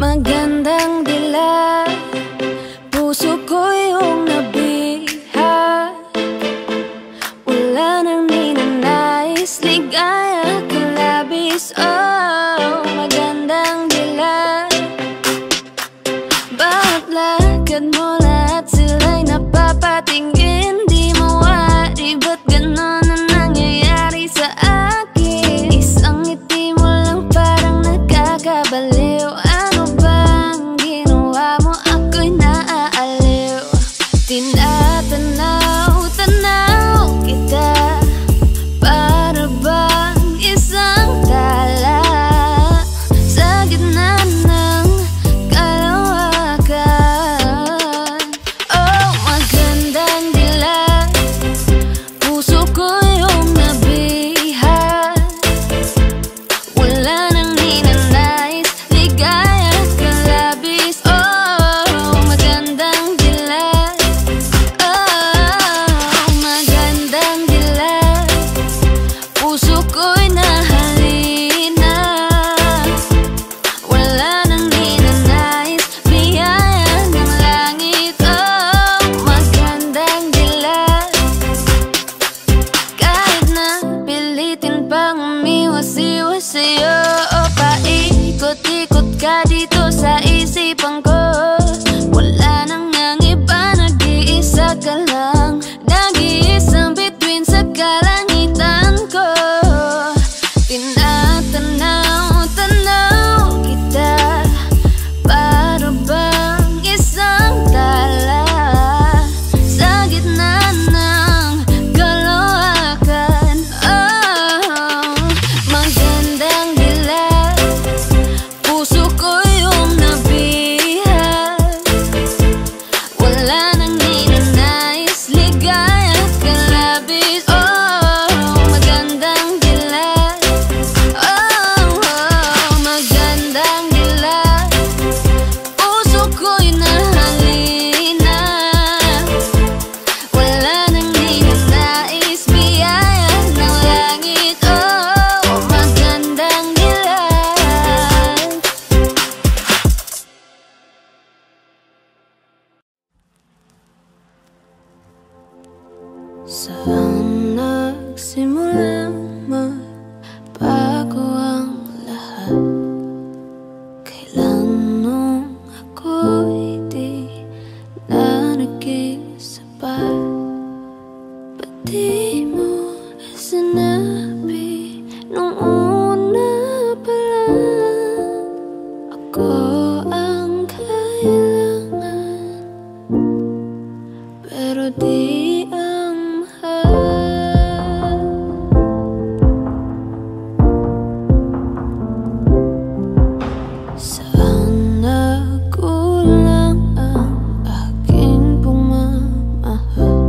Magandang dila, puso ko yung nabihag. Wala nang ninanais, ligaya kang labis. Oh, magandang dila. Bakit lakad mo lahat sila'y napapatingin? Di mawari, ba't ganon ang nangyayari sa akin? Isang ngiti mo lang parang nakakabaliw. Ano bang ginawa mo? Ako'y naaaliw. Tinatanaw, tanaw kita, para bang isang tala sa gitna ng kalawakan. Oh, magandang dila, puso ko yung nabihag. Wala nang ninanais, ligaya kang labis. Oh, magandang dila. Oh, magandang dila, puso ko'y nahalina. Wala nang ninanais, biyaya ng langit. Oh, magandang dila. Kahit na pilitin pang umiwas-iwas sa'yo, o paikot-ikot ka dito sa isipan ko. Wala nang ang iba, nag-iisa ka lang, nag-iisang bituin sa kalangitan ko. Tinatanaw-tanaw kita, para bang isang tala sa gitna ng kalawakan. Oh, magandang dila, puso ko yung nabihag. Wala nang ninanais, ligaya kang labis. Oh, magandang dila. Oh, magandang dila, puso ko'y nahalina. Wala nang ninanais, biyaya ng langit. Oh, magandang dila. Saan nagsimulang magbago ang lahat? Kailan nung ako'y di na nag-iisapat? Ba't di mo sinabi nung una pa lang? Ako ang kailangan, pero di ang mahal. Saan nagkulang ang aking pagmamahal?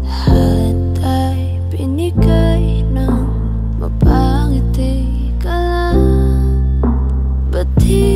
Lahat ay binigay ng mapangiti ka lang. Ba't di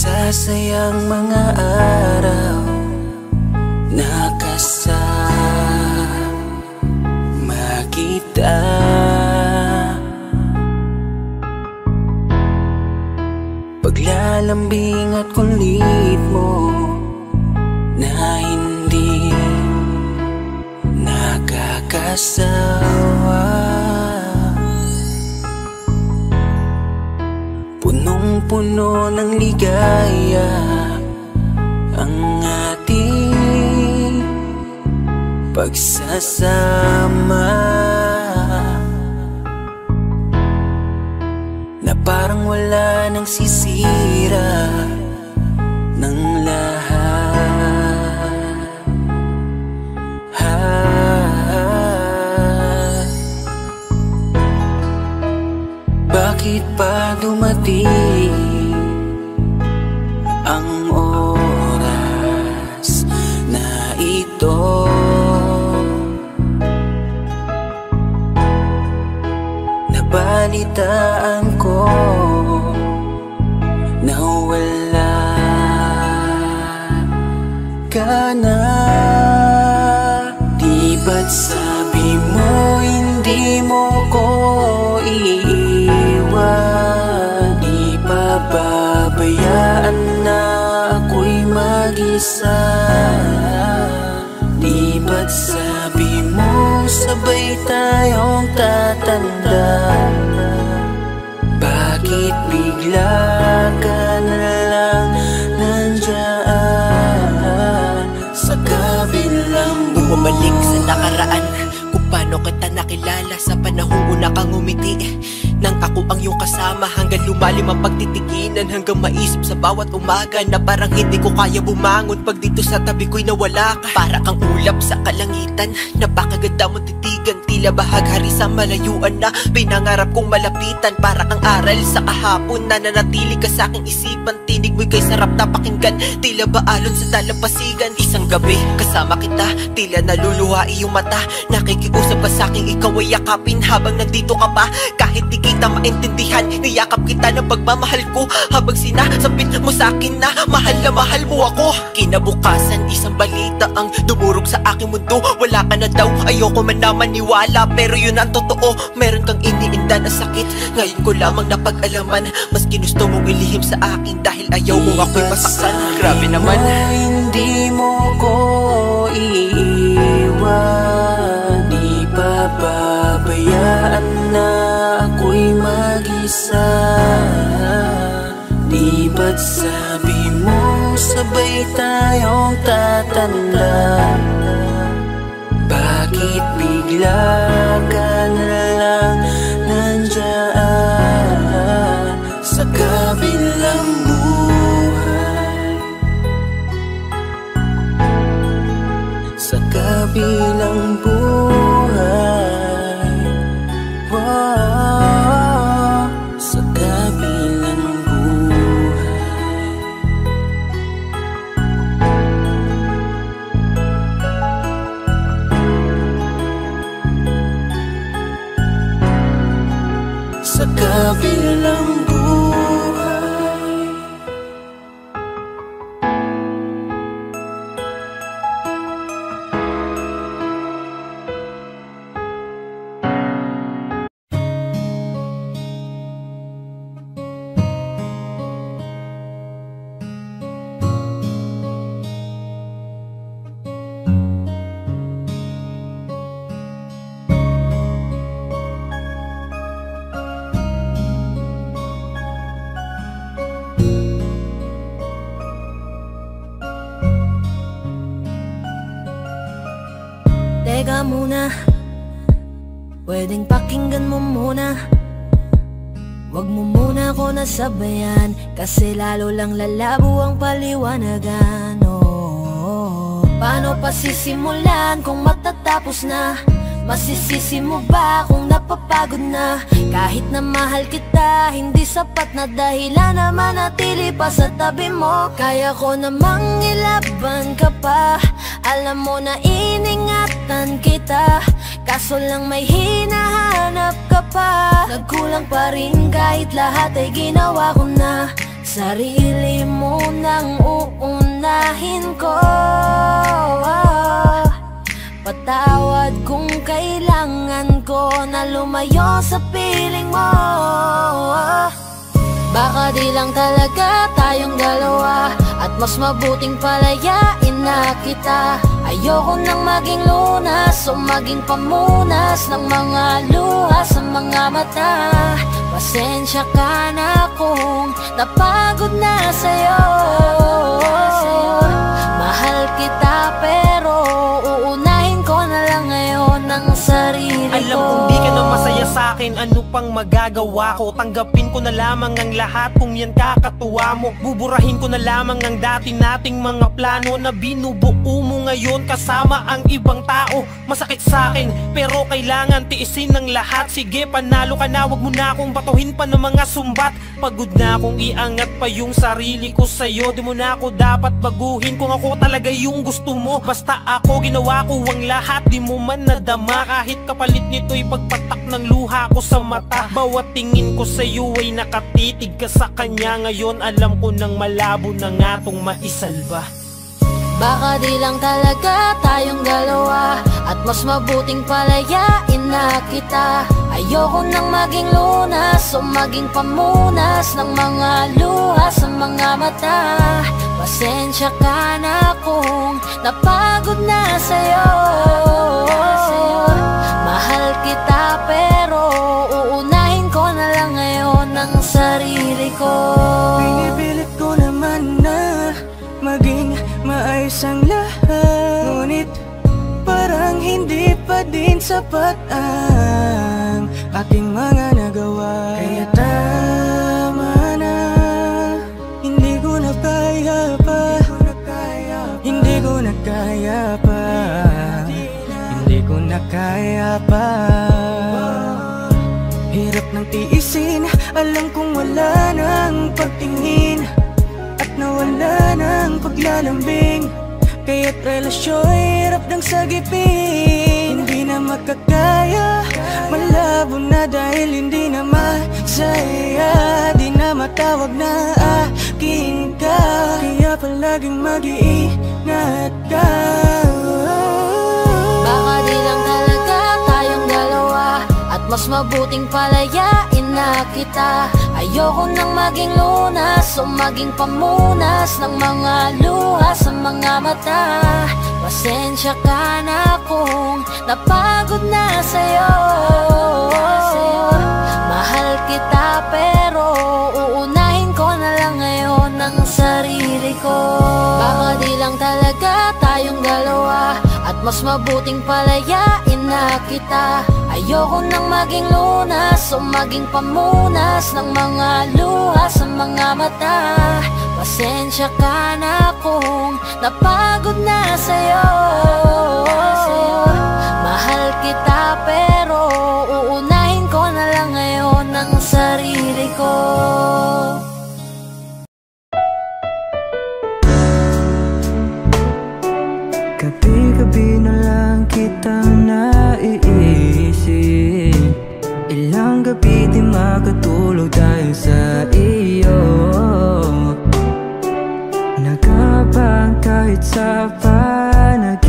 Nagsasayang mga araw nakasama kita. Paglalambing at kulit mo na hindi nakakasawa. Punong-puno ng ligaya ang ating pagsasama, na parang wala nang sisira ng lahat. Bakit pa dumating ang oras na ito? Nabalitaan ko na wala ka na. Di ba't sabi mo hindi mo ko iiwan? Di pa babayaan na ako'y mag-isa? Di ba't sabi mo sabay tayong tatanda? Bakit bigla ka na lang nandyan sa kabilang buhay? Bumalik sa nakaraan, kung paano kita nakilala sa panahong una kang umiti. Nang ako ang iyong kasama, hanggang lumalim ang pagtitiginan, hanggang maisip sa bawat umaga na parang hindi ko kaya bumangon pag dito sa tabi ko'y nawala ka. Para kang ulap sa kalangitan, napakaganda mo titigan, tila bahaghari sa malayuan na pinangarap kong malapitan. Para kang aral sa kahapon na nanatili ka sa aking isipan, tinig mo'y kay sarap na pakinggan, tila ba alon sa dalampasigan. Isang gabi kasama kita, tila naluluha iyong mata, nakikiusap ka sa aking ikaw ay yakapin habang nandito ka pa. Kahit di kita maintindihan, niyakap kita ng pagmamahal ko, habang sinasabit mo sa akin na mahal mo ako. Kinabukasan, isang balita ang dumurog sa aking mundo. Wala ka na daw, ayoko man na maniwala, pero yun ang totoo. Meron kang iniinda na sakit, ngayon ko lamang napag-alaman. Mas ginusto mong ilihim sa akin dahil ayaw mo ako'y masaktan. Grabe naman. Hindi mo ko iiwan, di pa babayaan na ako'y mag-isa. Di ba't sabi mo sabay tayong tatanda? Bakit bigla ka na lang nandyan sa kabilang buhay? Sa kabilang buhay, wow, sa kabilang buhay. Sa kabilang buhay. Teka muna, pwedeng pakinggan mo muna. Wag mo muna ako nasabayan, kasi lalo lang lalabo ang paliwanagan. Oh, paano pa sisimulan kung matatapos na? Masisisi mo ba kung napapagod na? Kahit na mahal kita, hindi sapat na dahilan na manatili pa sa tabi mo. Kaya ko namang ilaban ka pa, alam mo na iningatan kita, kaso lang may hinahanap ka pa. Nagkulang pa rin kahit lahat ay ginawa ko na. Sarili mo nang uunahin ko. Patawad kung kailangan ko na lumayo sa piling mo. Baka di lang talaga tayong dalawa, at mas mabuting palayain na kita. Ayoko nang maging lunas o maging pamunas ng mga luha sa mga mata. Pasensya ka na kung napagod na sa'yo. Mahal kita pero uunahin ko na lang ngayon ang sarili ko. Alam kong di ka na masaya sa'kin, ano pang magagawa ko? Tanggapin ko na lamang ang lahat kung yan kakatuwa mo. Buburahin ko na lamang ang dati nating mga plano na binubuo mo ngayon kasama ang ibang tao. Masakit sa'kin pero kailangan tiisin ng lahat. Sige, panalo ka na, wag mo na akong batuhin pa ng mga sumbat. Pagod na akong iangat pa yung sarili ko sa'yo. Di mo na ako dapat baguhin kung ako talaga yung gusto mo. Basta ako, ginawa ko ang lahat, di mo man nadama. Kahit kapalit nito'y pagpatak ng luha ko sa mata. Bawat tingin ko sa'yo ay nakatitig ka sa kanya. Ngayon alam ko nang malabo na nga tong maisalba. Baka di lang talaga tayong dalawa, at mas mabuting palayain na kita. Ayoko nang maging lunas o maging pamunas ng mga luha sa mga mata. Pasensya ka na kung napagod na sa'yo. Mahal kita pero uunahin ko na lang ngayon ang sarili ko. Pinipilit ko naman na maging maayos ang lahat, ngunit parang hindi pa din sapat ang aking mga nagawa. Kaya tama na, hindi ko na kaya pa, hindi ko na kaya pa, hindi ko na kaya pa. Hirap ng tiisin, alam kong wala nang pagtingin at nawala ng paglalambing. Kaya't relasyo'y hirap ng sagipin. Hindi na makakaya, malabo na dahil hindi na masaya. Di na matawag na akin ka, kaya palaging mag-iingat ka. Baka di lang talaga tayong dalawa, at mas mabuting palayain na kita. Ayoko nang maging lunas o maging pamunas ng mga luha sa mga mata. Pasensya ka na kung napagod na sa'yo. Mahal kita pero uunahin ko na lang ngayon ang sarili ko. Baka di lang talaga tayong dalawa, at mas mabuting palayain na kita. Ayoko nang maging lunas o maging pamunas ng mga luha sa mga mata. Pasensya ka na kung napagod na sa'yo. Mahal kita pero uunahin ko na lang ngayon ang sarili ko. Gabi-gabi na lang kitang naiisip. Ilang gabi di makatulog dahil sa iyo. Nagabang kahit sa panaginip,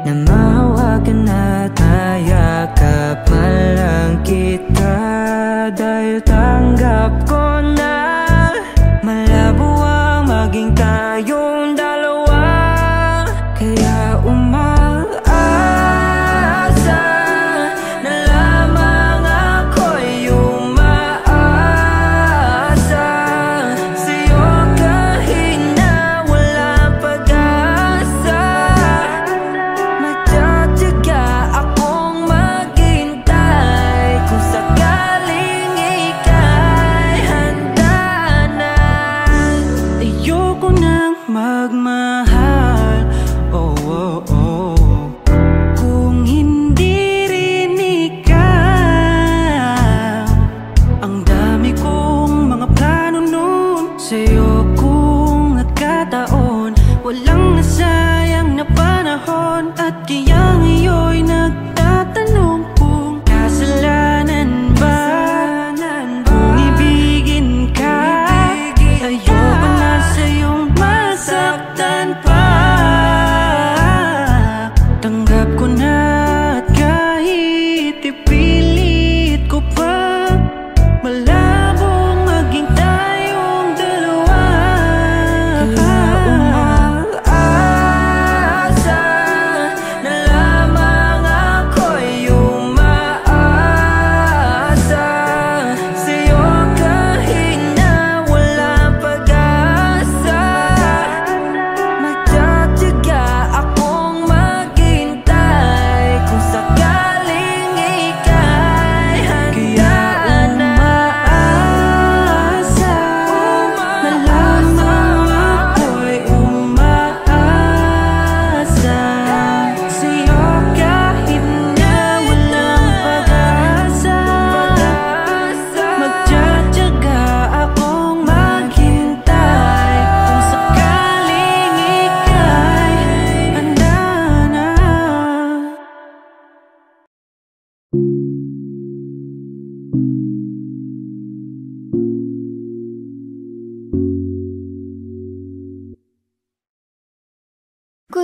na mahawakan at mayakap man lang kita. Dahil tanggap ko na malabo ang maging tayong dalawa. Kaya umaasa na lamang ako'y umaasa sa'yo kahit na wala pag-asa. Magtatiyaga akong maghintay kung sakaling ika'y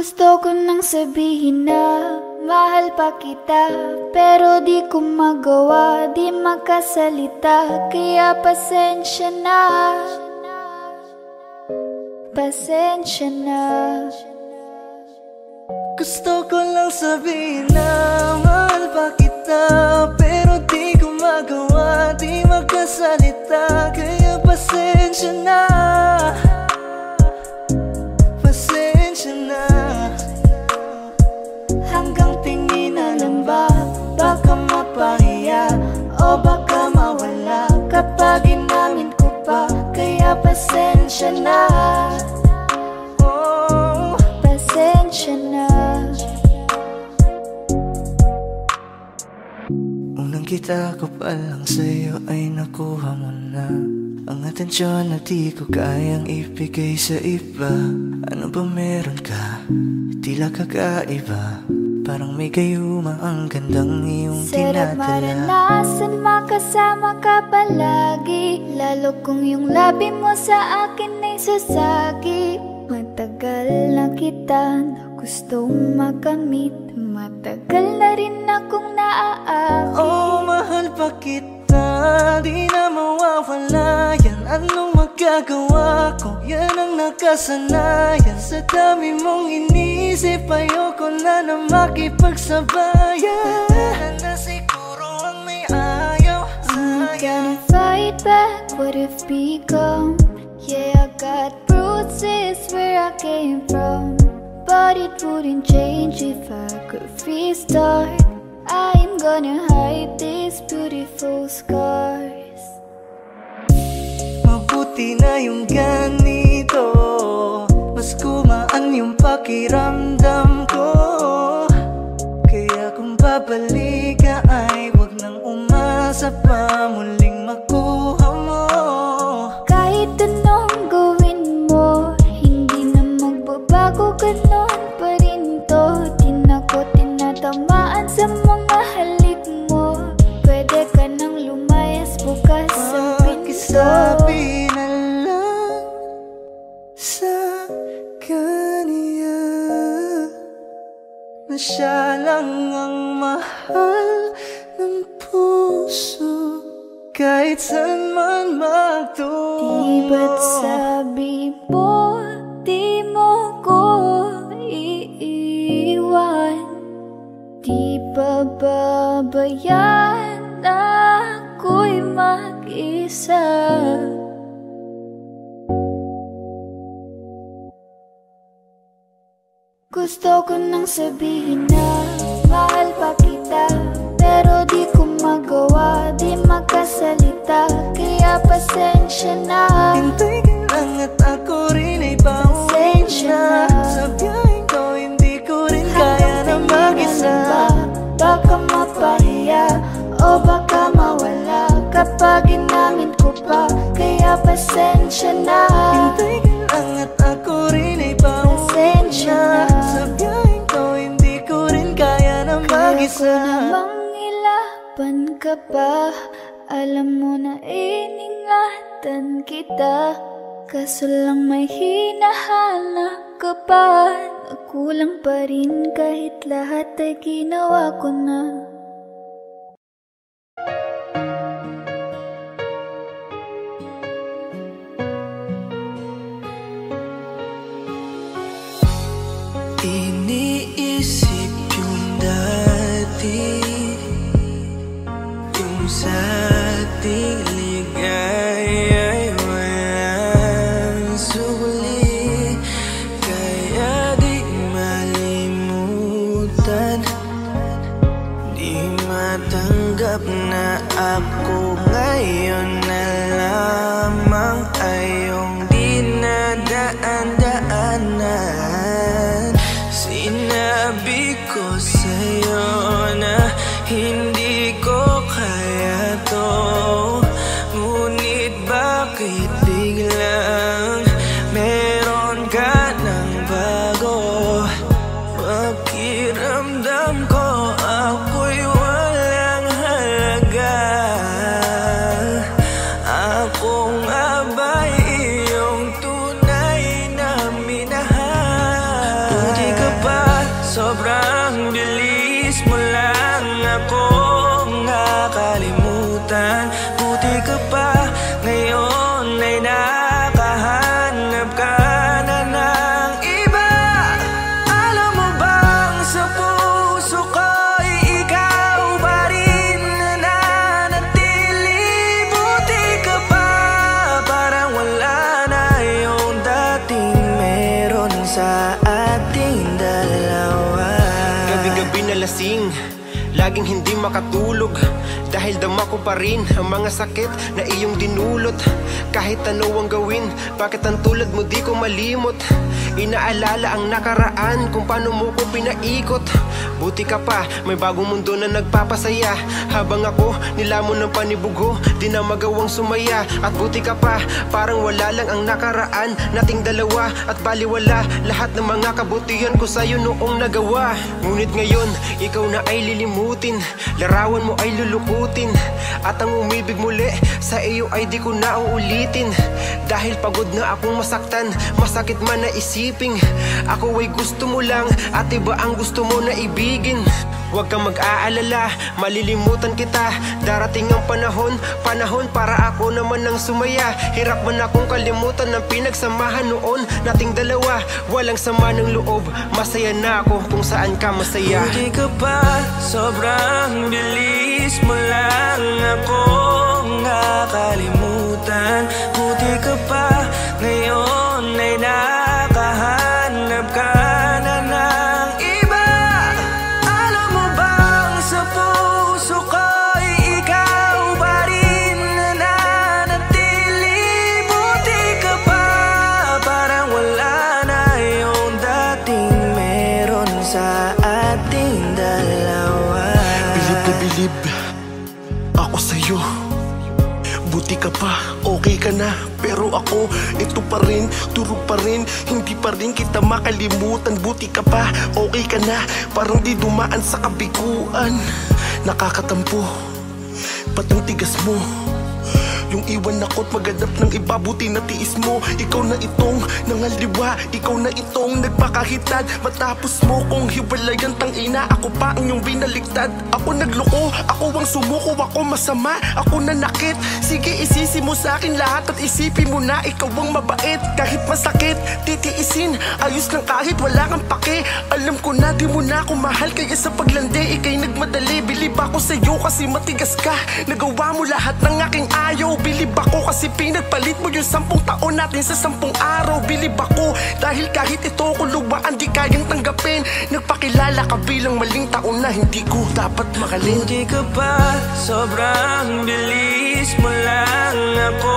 Gusto ko nang sabihin na mahal pa kita, pero di ko magawa, di makasalita. Kaya pasensya na, pasensya na. Gusto ko lang sabihin na mahal pa kita, pero di ko magawa, di makasalita. Kaya pasensya na, pasensya na. Hanggang tingin na lang ba, baka mapahiya o baka mawala kapag inamin ko pa. Kaya pasensya na, oh, pasensya na. Unang kita ko pa lang sa'yo ay nakuha mo na ang atensyon na di ko kayang ibigay sa iba. Ano ba meron ka? Tila kakaiba, parang may gayuma ang gandang iyong Sarap tinadala. maranasan makasama ka palagi, lalo kung yung labi mo sa akin ay sasagi. Matagal na kita na gustong makamit, matagal na rin akong naaakit. Oh, mahal pa kita, di na mawawala yan. Anong magagawa ko? Yan ang nakasanayan. Sa dami mong inisip, ayoko na na makipagsabayan. Na siguro ang may ayaw I'm sa'yo. gonna fight back what if become. Yeah, I got bruises where I came from, but it wouldn't change if I could restart. I'm gonna hide these beautiful scars. Mabuti na yung ganito, mas kumaan yung pakiramdam ko. Kaya kung babalik ka ay wag nang umasa pa muling makuha mo. Kahit anong gawin mo, hindi na magbabago, ganon pa rin to. Di na ko tinatamaan sa mga halik mo. Pwede ka nang lumayas, bukas ang pinto. Pakisabi na lang sa kanya na siya lang ang mahal ng puso, kahit saan man magtungo. Di ba't sabi mo, di mo ko iiwan? Di ba babayaan na ako'y mag-isa? Gusto ko nang sabihin na mahal pa kita, pero di ko magawa, di makasalita. Kaya pasensya na, Hintay ka lang at ako rin ay pauwi pasensya na. na. Sa biyaheng ko hindi ko rin kaya na mag-isa. Baka mapahiya o baka mawala kapag inamin ko pa. Kaya pasensya na, Hintay ka lang at ako rin ay pauwi pasensya na. na. Sa biyaheng ko hindi ko rin kaya na Kaya ko mag-isa. namang ilaban ka pa, alam mo na iningatan kita. Kaso lang may hinahanap ka pa, nakulang pa rin kahit lahat ay ginawa ko na. Iniisip yung dati, yung sa ating ligaya'y walang suli. Kaya di malimutan, di matanggap na ako ngayon na lamang ay iyong dinadaan-daanan. laging hindi makatulog, dahil dama ko pa rin ang mga sakit na iyong dinulot. Kahit ano ang gawin, bakit ang tulad mo di ko malimot? Inaalala ang nakaraan, kung paano mo ko pinaikot. Buti ka pa, may bagong mundo na nagpapasaya. Habang ako, nilamon ng panibugo, di na magawang sumaya. At buti ka pa, parang wala lang ang nakaraan nating dalawa. At baliwala lahat ng mga kabutihan ko sa'yo noong nagawa. Ngunit ngayon, ikaw na ay lilimutin, larawan mo ay lulukutin, at ang umibig muli sa iyo ay di ko na uulitin. Dahil pagod na akong masaktan, masakit man na isiping ako ay gusto mo lang at iba ang gusto mo na ibigin. Huwag kang mag-aalala, malilimutan kita. Darating ang panahon para ako naman ang sumaya. Hirap man akong kalimutan ng pinagsamahan noon nating dalawa. Walang sama ng loob, masaya na ako kung saan ka masaya. Buti ka pa, sobrang bilis mo lang ako nakalimutan. Buti ka pa, ngayon ay nakahanap ka na ng iba. Alam mo bang sa puso ko'y ikaw pa rin nananatili. Buti ka pa, parang wala na yung dating meron sa ating dalawa. Bilib na bilib ako sa'yo. Buti ka pa, okay ka na. Pero ako, ito pa rin, turo pa rin, hindi pa rin kita makalimutan. Buti ka pa, okay ka na, parang di dumaan sa kabiguan. Nakakatampo, ba't ang tigas mo? Yung iwan ako't maghanap ng iba, buti na tiis mo. Ikaw na itong nangaliwa, ikaw na itong nagpakahitad. Matapos mo kong hiwalayan, tangina, ako pa ang iyong binaligtad. Ako nagloko, ako ang sumuko, ako masama, ako nanakit. Sige, isisi mo sa akin lahat at isipin mo na ikaw ang mabait. Kahit masakit, titiisin, ayos lang kahit wala kang pake. Alam ko na di mo na ako mahal, kaya sa paglandi ikay nagmadali. Bilib ako sa'yo kasi matigas ka, nagawa mo lahat ng aking ayaw. Bilib ako kasi pinagpalit mo yung 10 taon natin sa 10 araw. Bilib ako dahil kahit ito kuluwaan di kayang tanggapin. Nagpakilala ka bilang maling taon na hindi ko dapat makalin. Buti ka pa, sobrang bilis mo lang ako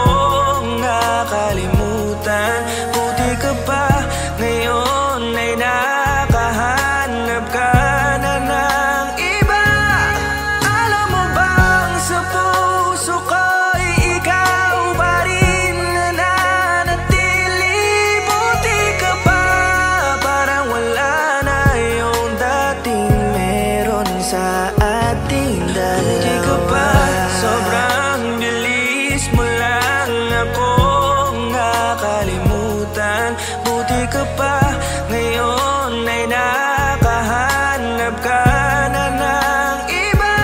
nakalimutan. Buti ka pa, ngayon ay nakahanap ka na ng iba. Alam mo bang sa puso ko'y ikaw pa rin nananatili. Buti ka pa, parang wala na yung dating meron sa ating dalawa. Buti ka pa, sobrang bilis mo lang ako nakalimutan. Buti ka pa, ngayon ay nakahanap ka na ng iba.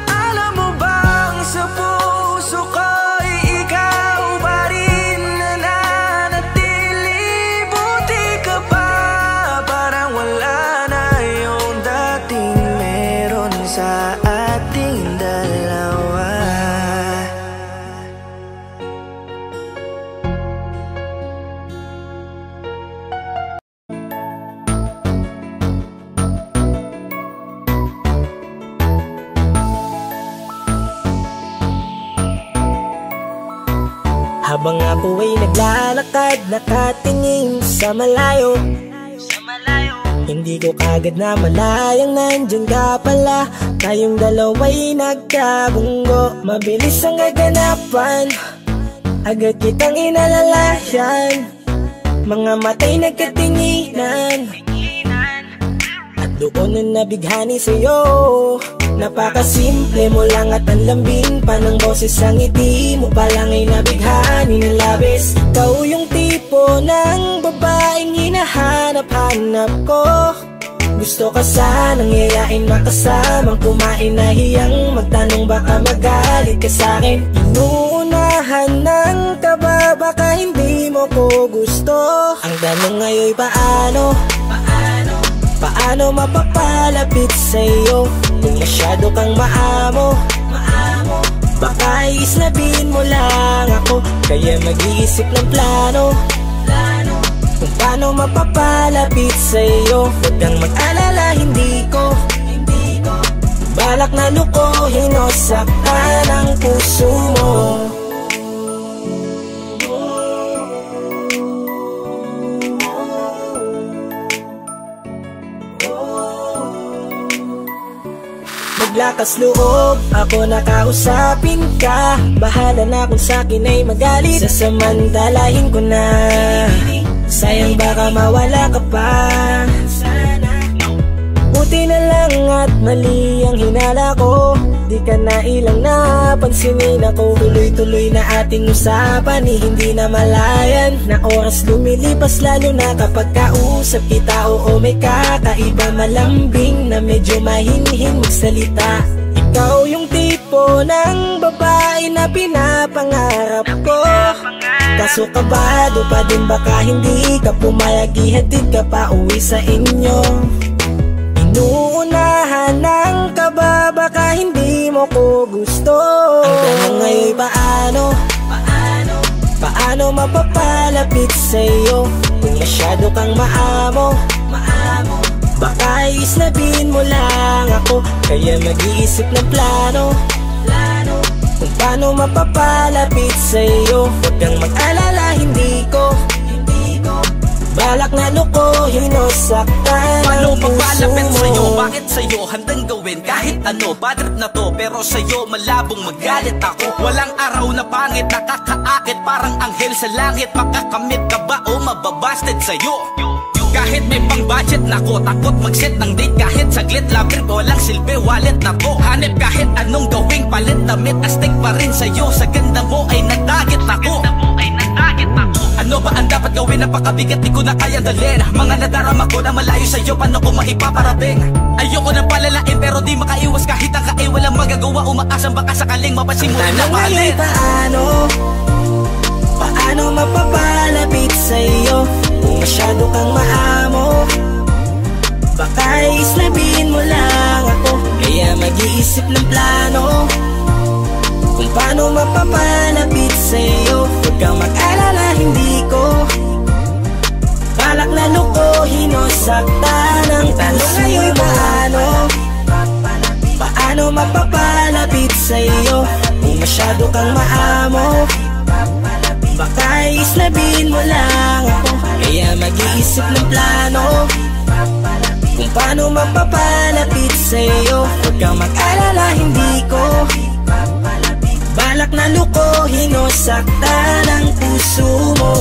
Alam mo bang sa puso ko'y ikaw pa rin nananatili. Buti ka pa, parang wala na yung dating meron sa ating dalawa. Habang ako ay naglalakad, nakatingin sa malayo, hindi ko kagad na malayang nandyan ka pala. Tayong dalawa'y nagkabunggo, mabilis ang gaganapan, agad kitang inalalayan. Mga matay nagkatinginan, at doon na nabighani sa'yo. Napakasimple mo lang at ang lambing pa ng boses, ang ngiti mo pa lang ay nabighani ng labis. Ikaw yung tipo ng babaeng hinahanap-hanap ko. Gusto ka sanang yayain, makasamang kumain, nahiyang magtanong baka magalit ka sa'kin. Inuunahan ng kaba, baka hindi mo ko gusto. Ang tanong ngayon paano? Paano mapapalapit sa'yo kung masyado kang maamo? Baka iisnabin mo lang ako, kaya mag-iisip ng plano kung paano mapapalapit sa'yo. Huwag kang mag-alala, hindi ko balak na lukohin o saktan ang puso mo. Maglakas loob, ako nakausapin ka. Bahala na kung sa'kin ay magalit, sasamantalahin ko na. Sayang baka mawala ka pa. Buti na lang at mali ang hinala ko, di ka na ilang napansinin ako. Tuloy-tuloy na ating usapan, hindi na malayan. Na oras lumilipas lalo na kapag kausap kita. Oo, may kakaiba, malambing na medyo mahinhin magsalita. Ikaw yung tipo ng babae na pinapangarap ko. Kaso kabado pa din baka hindi ka pumayag, ihatid ka pa uwi sa inyo. Inuunahan ng kaba, baka hindi mo ko gusto. Ang tanong ngayon paano mapapalapit sa'yo kung masyado kang maamo. Baka islabin mo lang ako, kaya mag-iisip ng plano kung paano mapapalapit sa'yo. Huwag kang mag-alala, hindi ko balak na lukohin o saktan ang puso mo. Paano papalapit sa'yo? Bakit sa'yo handang gawin kahit ano? Bad trip na to, pero sa'yo malabong magalit ako. Walang araw na pangit, nakakaakit parang anghel sa langit. Makakamit ka ba o mababasted sa'yo? Kahit may pang budget na ko, takot mag-set ng date kahit saglit. Love trip, walang silbi, wallet na to. Hanip kahit anong gawing palit, damit astig pa rin sa'yo. Sa ganda mo ay nagdagit ako. Ano ba ang dapat gawin? Napakabigat, di ko na kayang dalhin. Mga nadarama ko na malayo sa'yo, paano ko maipaparating? Ayoko na palalain pero di makaiwas kahit ang kain. Walang magagawa, umaasang baka sakaling mapasimulan na mahalin. Paano mapapalapit sa'yo kung masyado kang maamo? Baka islabin mo lang ako, kaya mag-iisip ng plano kung paano mapapalapit sa'yo. Huwag kang mag-alala, hindi ko balak na lukohin o saktan ang puso mo. Paano mapapalapit sa'yo kung masyado kang maamo? Baka islabin mo lang ako, kaya mag-iisip ng plano kung paano mapapalapit sa'yo. Huwag kang mag-alala, hindi ko balak na lukohin o saktan ang puso mo.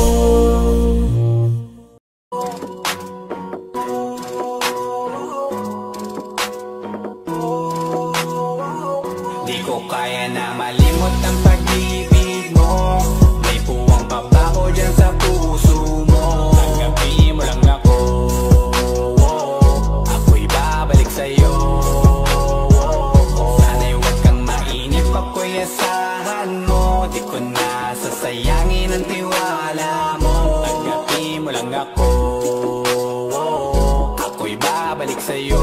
Di ko kaya na malimot ang pag-ibig mo. May puwang pabaho dyan sa puso mo. Tanggapin mo lang ako, ako'y babalik sa'yo. Sana'y huwag kang mainip, ako'y asahan mo. Di ko na sasayangin ang tiwala mo. Tanggapin mo lang ako, ako'y babalik sa'yo.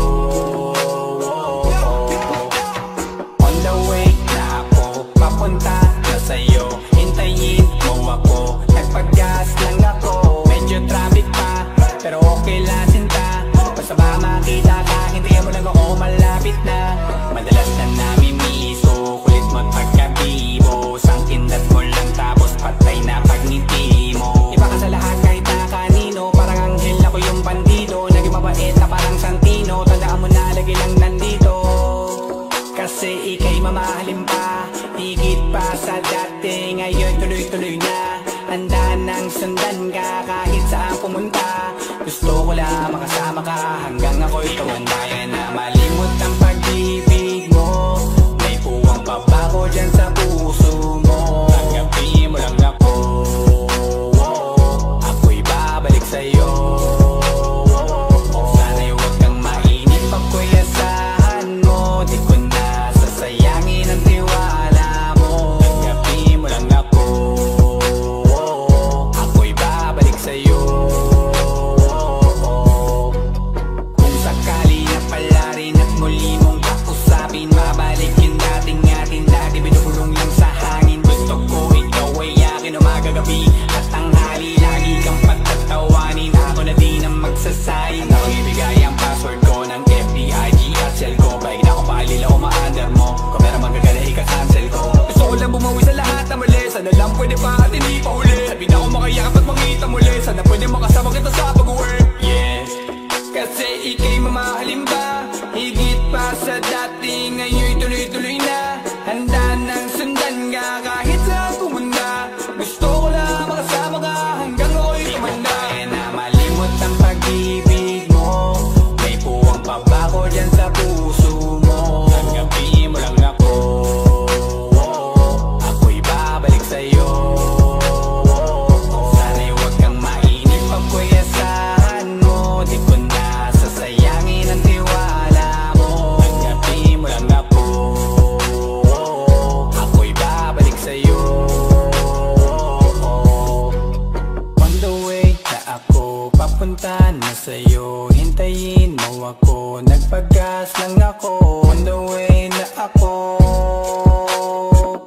On the way na ako, papunta na sa'yo. Hintayin mo ako, nagpag-gas lang ako. Medyo traffic pa, pero okay lang sinta. Basta ba makita ka, hintayin mo lang ako, malapit na. Madalas na namimiso, kulit mo't pagkabibo. Sangkindat mo lang tapos patay na pagngiti mo. Iba ka sa lahat kahit na kanino, parang anghel ako yung bandido. Naging mabait na parang Santino, tandaan mo na lagi lang nandito. Kasi ika'y mamahalin pa, higit pa sa dati. Ngayon tuloy-tuloy na, handa nang sundan ka kahit saan pumunta. Gusto ko lang makasama ka hanggang ako'y tumanda. Kaya na malimot ang pag-ibig mo. May puwang pabaho dyan sa puso mo. Tanggapin mo lang ako, ako'y babalik sa'yo. Sana'y huwag kang mainip, ako'y asahan mo. Di ko na sasayangin ang tiwala mo. Tanggapin mo lang ako, ako'y babalik sa'yo. Kung sakali na pala rin at muli mong kausapin, mabalik yung dating atin, dati binubulong lang sa hangin. Gusto ko ikaw ay akin umagabi at tanghali, lagi kang pagtatawanin. Ako na din ang magsasayin, ako ibigay ang password ko ng FB, IG at cell ko. Baik na ako paalila, pwede pa at hindi pa huli. Sabi na ako makayakap at makita muli. Sana pwede makasama kita sa pag-uwi. Yes, kasi ika'y mamahalin ba? Higit pa sa dati, ngayon'y tuloy-tuloy na. Handa nang sundan ka kahit saan pumunta. Gusto ko lang makasama ka hanggang ako'y tumanda. Kaya na malimot ang pag-ibig mo. May puwang pa ba ko dyan sa puso mo? Tanggapin mo lang ako. Ako'y babalik sa'yo. Sana'y huwag kang mainip pag ko'y asahan mo. Di ko na sasayangin ang tiwala mo. Tanggapin mo lang ako. Ako'y babalik sa'yo. On the way na ako, papunta na sa'yo. Hintayin mo ako, nagpagas lang ako. On the way na ako,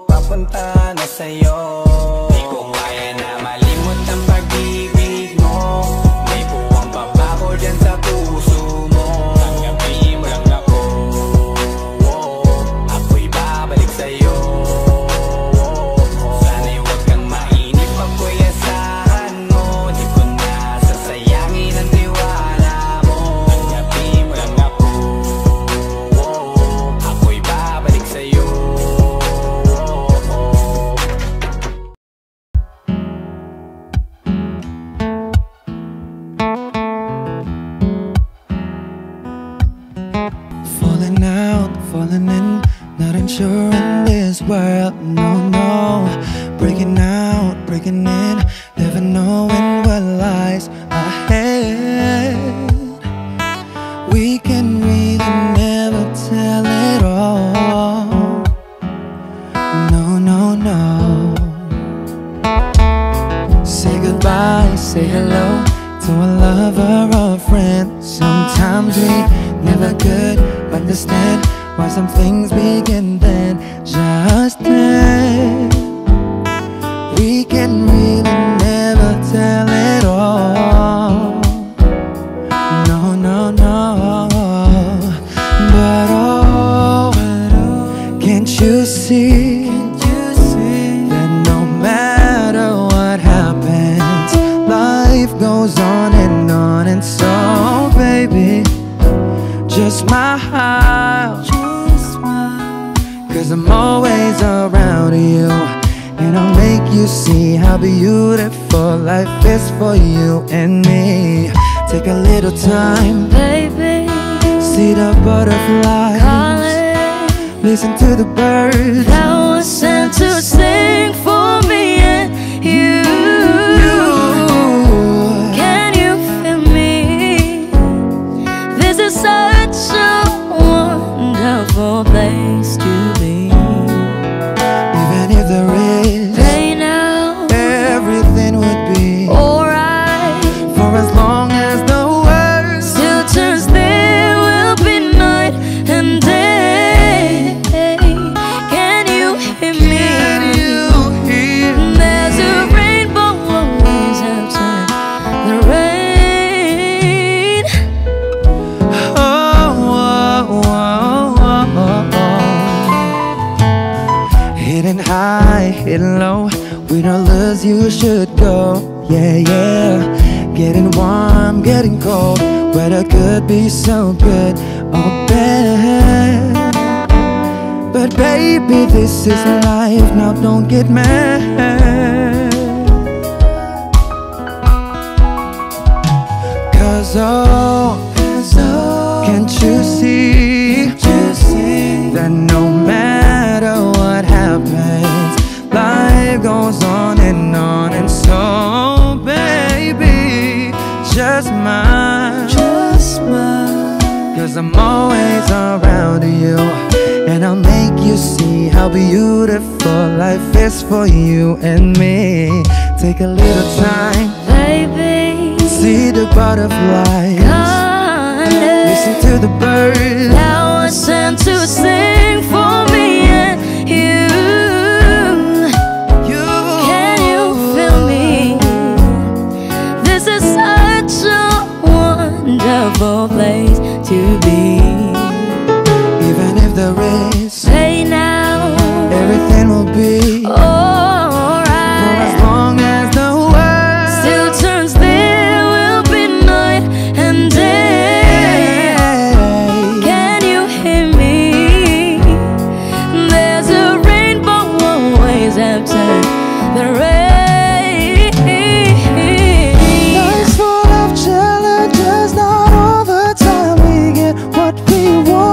papunta na sa'yo. Di ko kaya na malimot ang pag-ibig mo. May puwang pa ba ko dyan sa puso mo? Tanggapin mo lang ako. Ako'y babalik sa'yo. Sana'y huwag kang mainip pag ko'y asahan mo. Di ko na sasayangin ang tiwala mo. Tanggapin mo lang ako. Ako'y babalik sa'yo. Falling out, falling in, not unsure in this world, no, no. Breaking out, breaking in, never knowing what lies ahead. We can really never tell it all, no, no, no. Say goodbye, say hello to a lover or a friend. Sometimes we never could understand why some things begin then, just then. We can really never tell it all, no, no, no. But oh, can't you see that no matter what happens, life goes on, and so baby, just smile, cause I'm always around you, and I'll make you see how beautiful life is for you and me. Take a little time, Baby, see the butterflies, calling, listen to the birds that was sent to sing for me and you. Can you feel me? This is such a wonderful place to be. Even if there is pain now, everything would be alright. for as long as the world Still turns, there will be night and day. Can you hear me? Can you hear? There's a rainbow always after the rain. Oh, oh, oh, oh, oh. Hidden high, hidden low, with no lures you should go. Yeah, yeah. Getting warm, getting cold, weather could be so good or bad. But baby, this is life, now don't get mad. Cause oh, can't you see that no matter what happens, life goes on, and so baby, just smile, cause I'm always around you, and I'll make you see how beautiful life is for you and me. Take a little time, Baby, see the butterflies, listen to the birds that was sent to sing for me and you. Can you feel me? This is such a wonderful place to be. Even if there is Say now, everything will be alright. the rain. Life's full of challenges, not all the time we get what we want.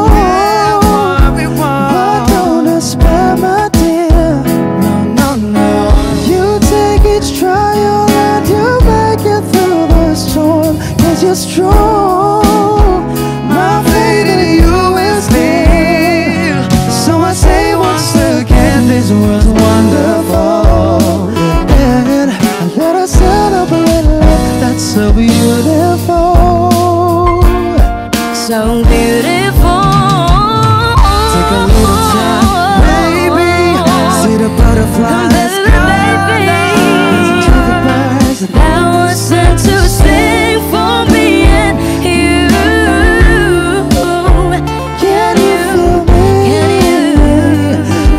But don't despair, my dear. No. You take each trial and you make it through the storm, 'cause you're strong. My faith in you is clear. So I say once again, this was wonderful. And let us celebrate life that's so beautiful. So beautiful. Take a little time, baby. See the butterflies. I was sent to sing for me and you. Can you feel me?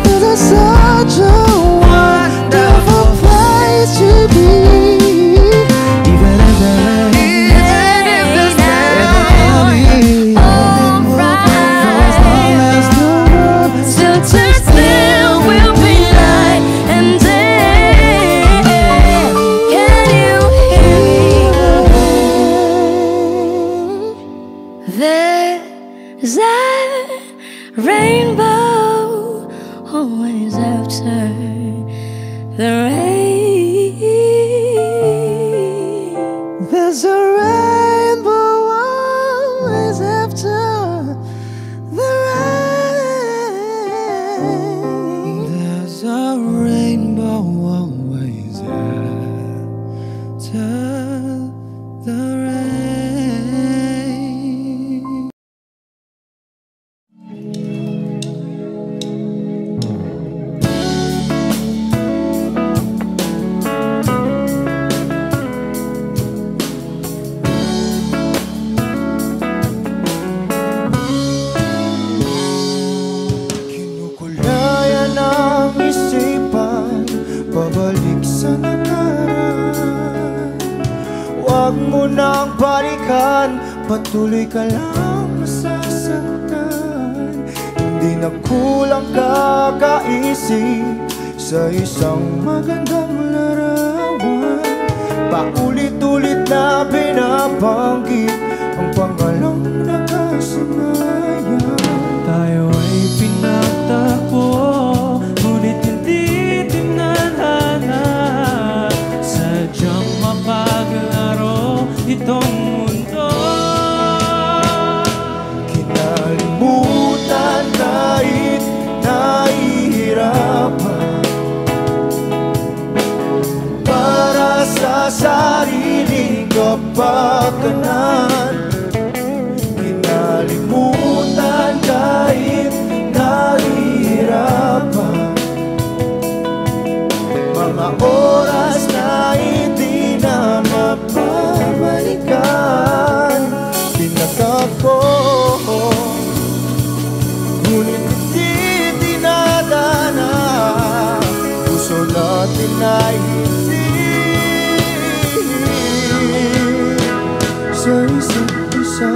This is such a wonderful place to be. Even if the rain, alright. Still to still will be light and day. Can you hear? There's a rainbow always after the rain. There's a rainbow always after the rain. There's a rainbow always after the rain. Kinukulayan ang isipan, pabalik sa nakaraan. Huwag mo nang balikan, patuloy ka lang masasaktan. Hindi na kulang kakaisip sa isang magandang larawan. Paulit-ulit na binabanggit ang pangalang nakasanayan. Tayo ay pinagtagpo, ngunit hindi tinadhana. Sadyang mapaglaro itong mundo. Kinalimutan kahit nahihirapan, para sa sariling kapakanan. Kinalimutan kahit nahihirapan, mga oras na hindi na mapabalikan. Pinagkako, ngunit hindi dinadana. Puso natin ay hindi sa isa't isa.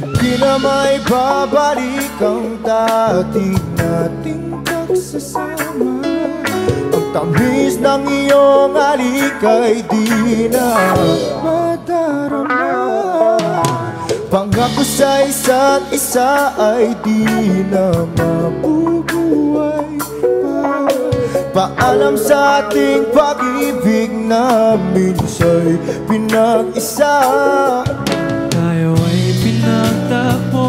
Hindi na may babalik ang dati nating pagsasama. Ang tamis ng iyong halik ay di na madarama. Pangako sa isa't isa ay di na mabubuhay pa. Paalam sa ating pag-ibig na minsa'y pinag-isa. Tayo ay pinagtagpo,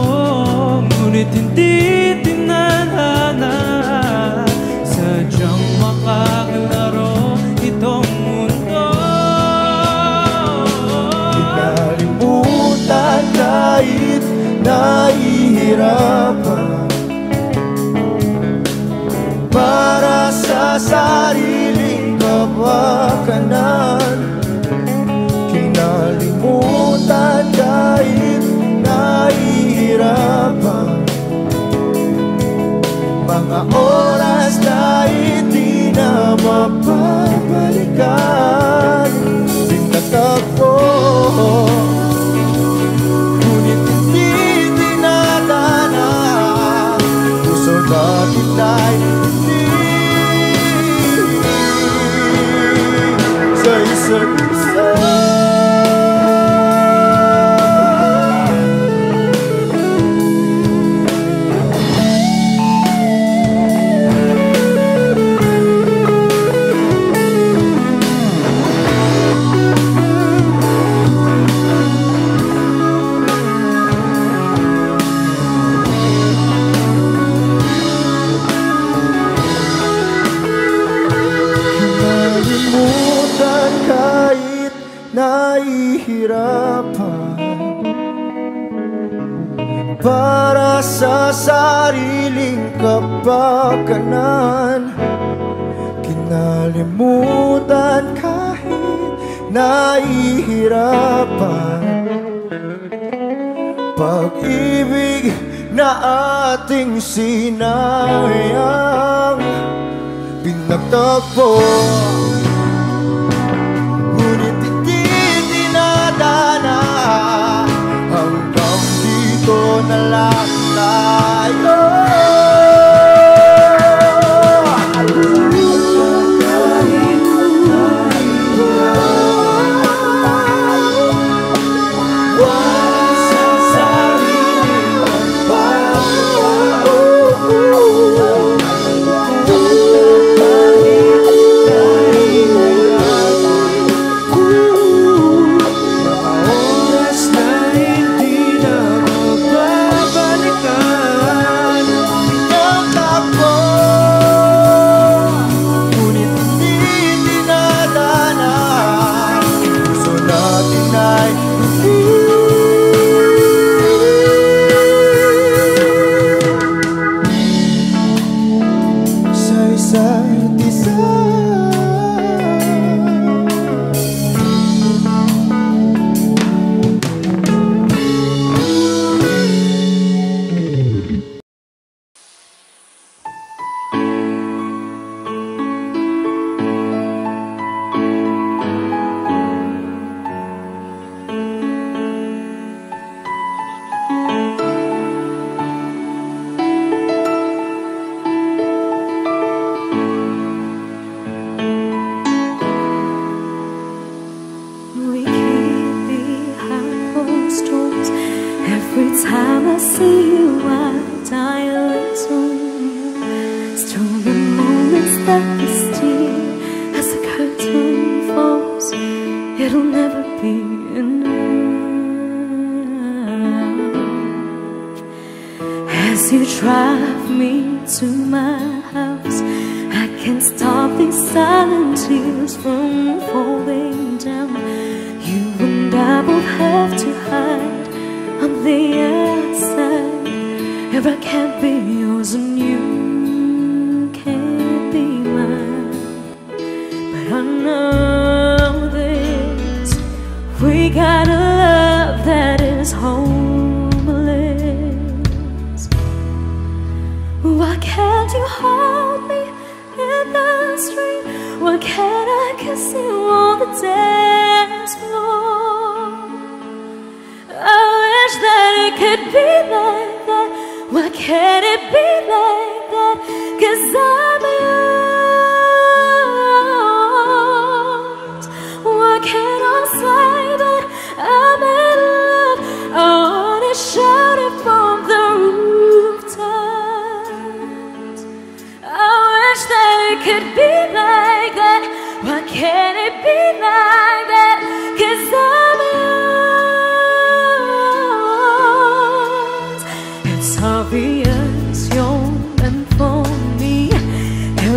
ngunit hindi tinadhana. Sadyang makaglaro itong mundo. Kinalimutan kahit nahihirapan, para sa sariling kapakanan. Kinalimutan kahit nahihirapan, mga oras na hindi na mapabalikan. isa't isa. Nahihirapan para sa sariling kapakanan, kinalimutan kahit nahihirapan. Pag-ibig na ating sinayang pinagtagpo, hanggang dito na lang tayo.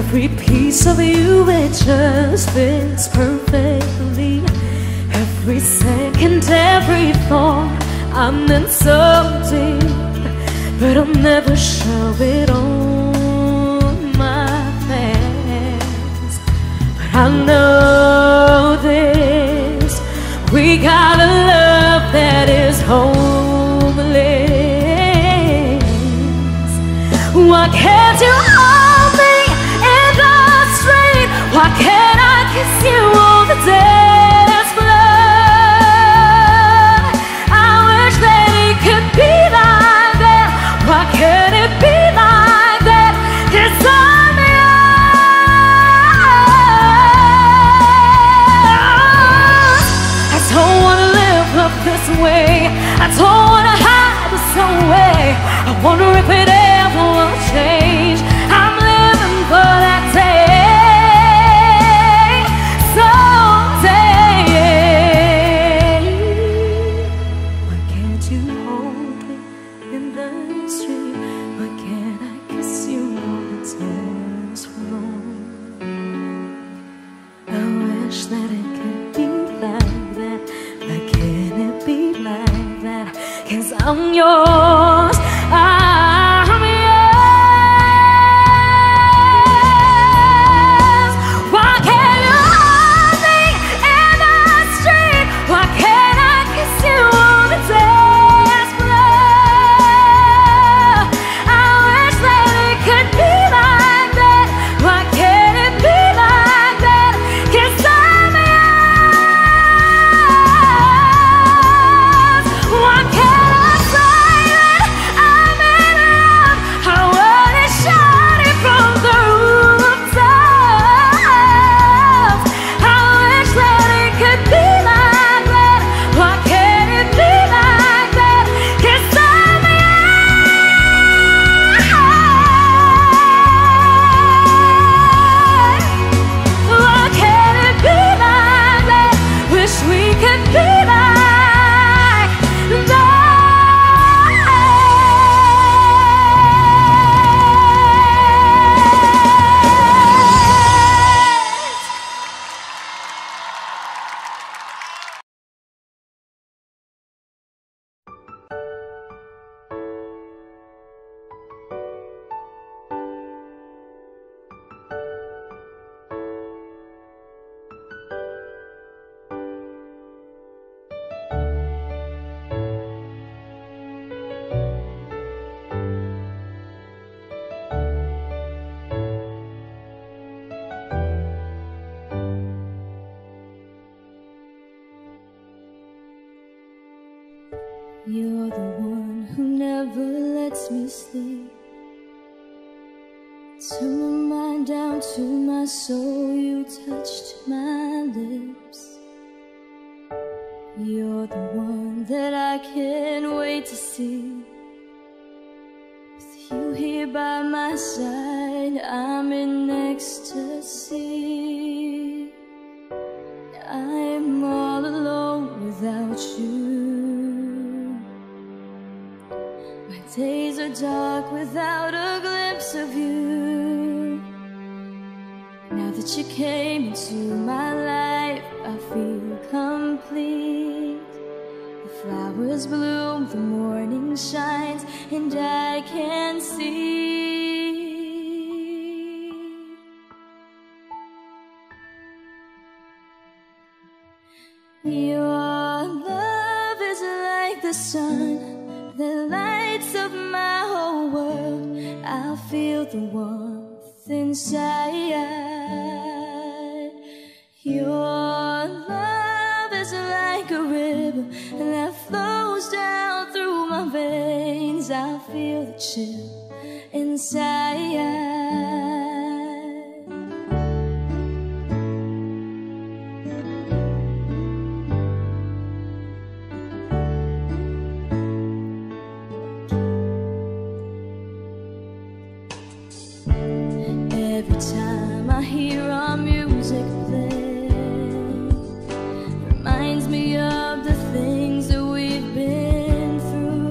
Every piece of you, it just fits perfectly. Every second, every thought, I'm in so deep, but I'll never show it on my face. But I know this, we got a love that is homeless. Why can't you hold me in the street? Why can't I kiss you on the dance floor? I wish that it could be like that. Why can't it be like that? 'Cause I'm yours. I wonder if it ever will change. I'm living for that day, someday. Why can't you hold me in the street? Why can't I kiss you on the tennis floor? I wish that it could be like that. Why can't it be like that? 'Cause I'm yours, I'm yours. Why can't you hold me in the street? Why can't I kiss you on the dance floor? I wish that it could be like that. Why can't it be like that? 'Cause I'm yours. Why can't I say that I'm in love? I wanna shout it from the rooftops. I wish that it could be like that. Why can't it be like that? 'Cause I'm yours. Why can't it be like that? Wish we could be like that. You're the one who never lets me sleep. Turn my mind down to my soul, you touched my lips. You're the one that I can't wait to see. With you here by my side, I'm in ecstasy. I'm all alone without you. My days are dark without a glimpse of you. Now that you came into my life, I feel complete. The flowers bloom, the morning shines, and I can see. Your love is like the sun that lights up my whole world. I feel the warmth inside. Your love is like a river that flows down through my veins. I feel the chill inside. Every time I hear our music play, reminds me of the things that we've been through.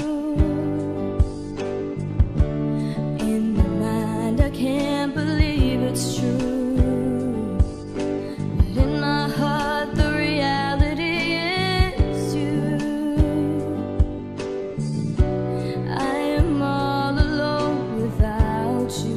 In my mind I can't believe it's true, but in my heart the reality is you. I am all alone without you.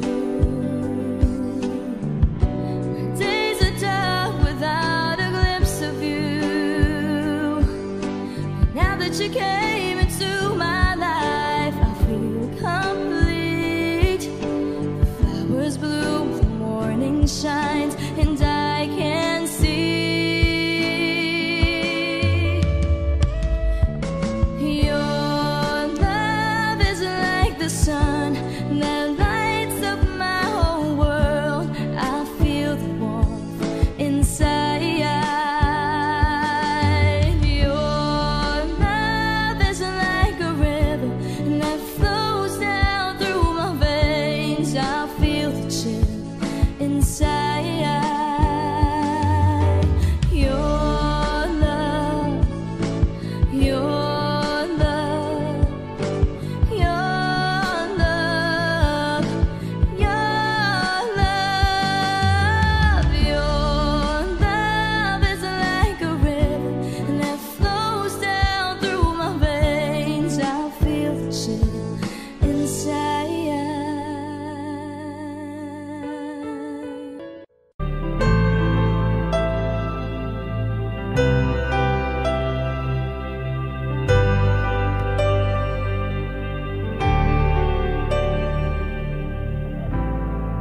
You came into my life, I feel complete. The flowers bloom, the morning shines, and I can see. Your love is like the sun that lights up my whole world. I feel the warmth inside. Your love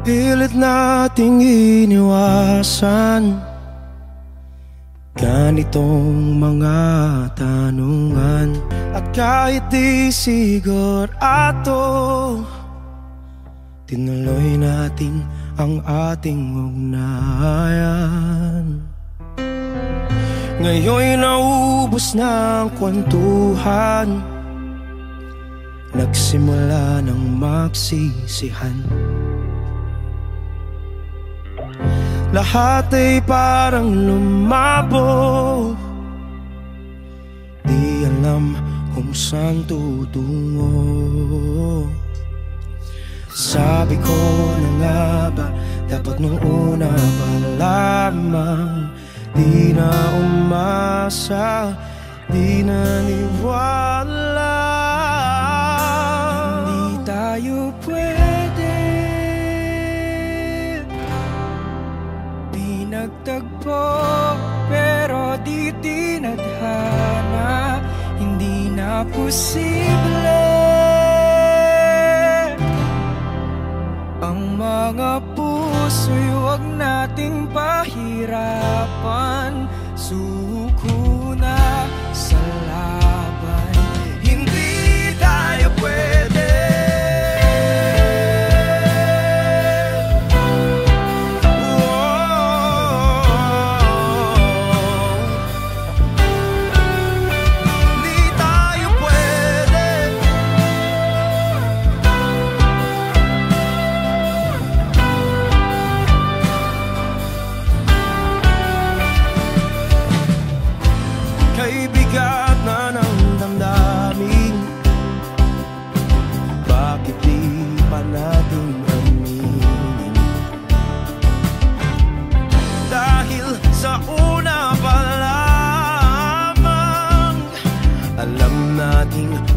Pilit nating iniwasan ganitong mga tanungan. At kahit di sigurado, tinuloy natin ang ating ugnayan. Ngayon'y naubos na ang kwentuhan, nagsimula ng magsisihan. Lahat ay parang lumabo, di alam kung saan tutungo. Sabi ko na nga ba, dapat nung una pa lamang, di na umasa, di naniwala. Hindi tayo pwede pinagtagpo, pero di tinadhana. Hindi na posible ang mga puso'y huwag nating pahirapan. Suko na sa laban, hindi tayo pwede.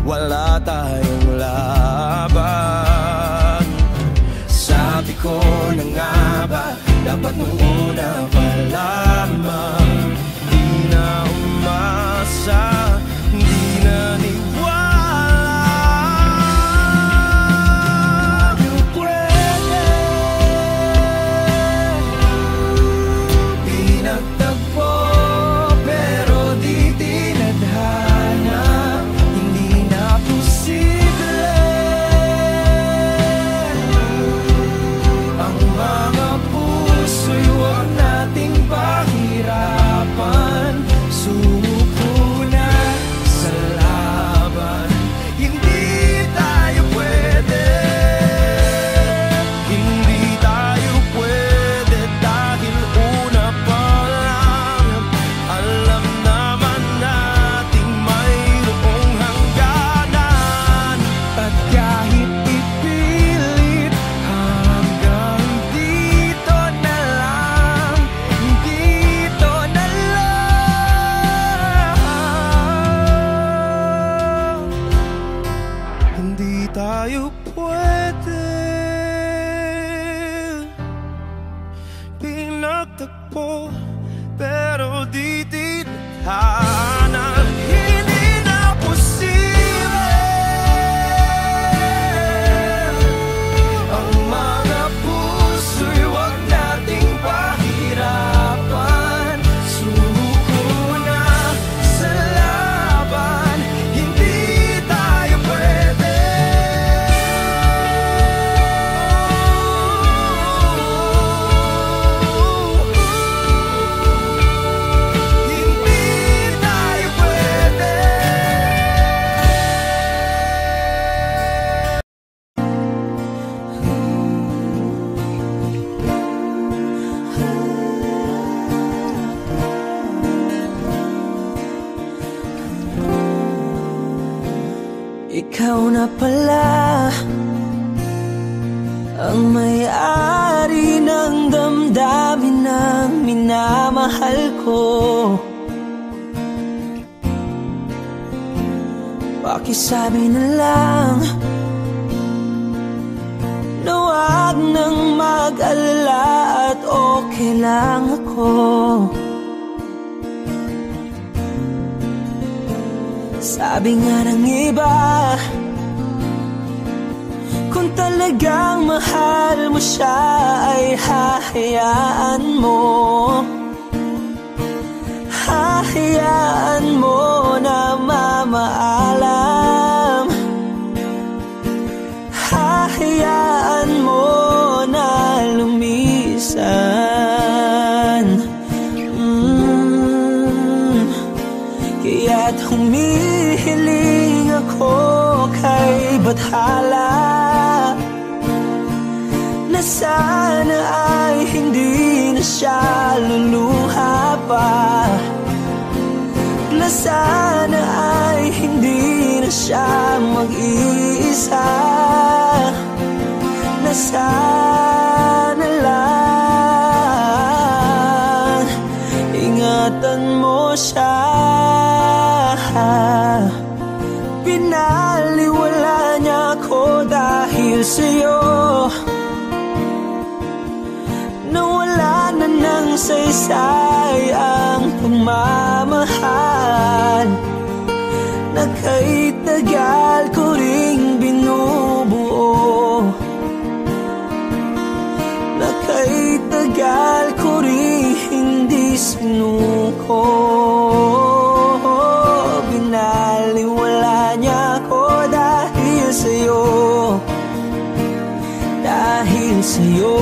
Wala tayong laban. Sabi ko na nga ba, dapat nung una pa lamang, di na umasa, di na niwala. Tayo pwede pinagtagpo, pero di tinadhana. Ang mga puso'y huwag nating pahirapan. Suko na sa laban, hindi tayo pwede. Hindi tayo pwede dahil una pa lang, alam naman nating mayroong hangganan. At kahit ipilit hanggang dito na lang, dito na lang, hindi tayo pwede pinagtagpo, pero di tinadhana. Hindi na posible ang mga puso'y huwag nating pahirapan. Suko na sa laban, hindi tayo pwede. Hindi tayo pwede. Ikaw na pala ang may-ari ng damdamin ng minamahal ko. Pakisabi na lang na huwag nang mag-alala at okay lang ako. Sabi nga ng iba, kung Kung talagang mahal mo siya ay hahayaan mo. Hahayaan mo na mamaalam. Hahayaan mo na lumisan. Kaya't humihiling ako kay Bathala na sana ay hindi na siya luluha pa. Na sana ay hindi na siya mag-iisa. Na sana lang ingatan mo siya. Pinaliwala niya ako dahil sa'yo. Nawala na ng saysay ang pagmamahal na kay tagal ko ring binubuo. Na kay tagal ko ring hindi sinuko. Binaliwala niya ako dahil sa'yo. Dahil sa'yo.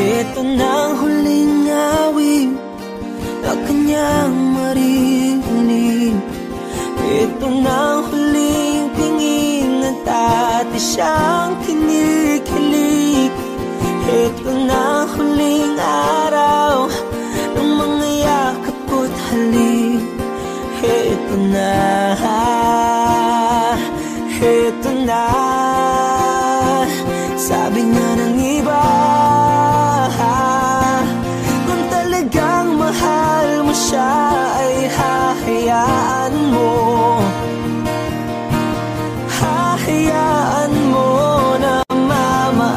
Ito na ang huling awit na kanyang maririnig. Ito na ang huling tingin at dati siyang kinikilig. Ito na ang huling araw ng mga yakap ko't halik. Ito na, ito na, sabi nga ng iba. Kung talagang mahal mo siya ay hahayaan mo. Hahayaan mo na mamaalam.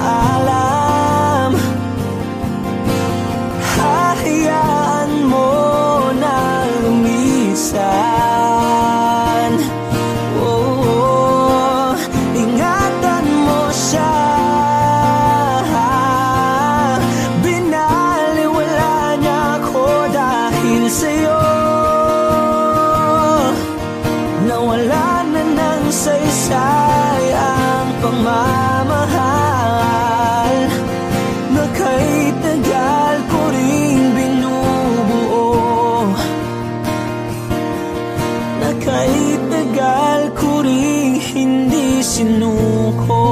Hahayaan mo na lumisan. Oh, ingatan mo siya. Nawala na ng saysay ang pagmamahal na kay tagal ko ring binubuo. Na kay tagal ko ring hindi sinuko.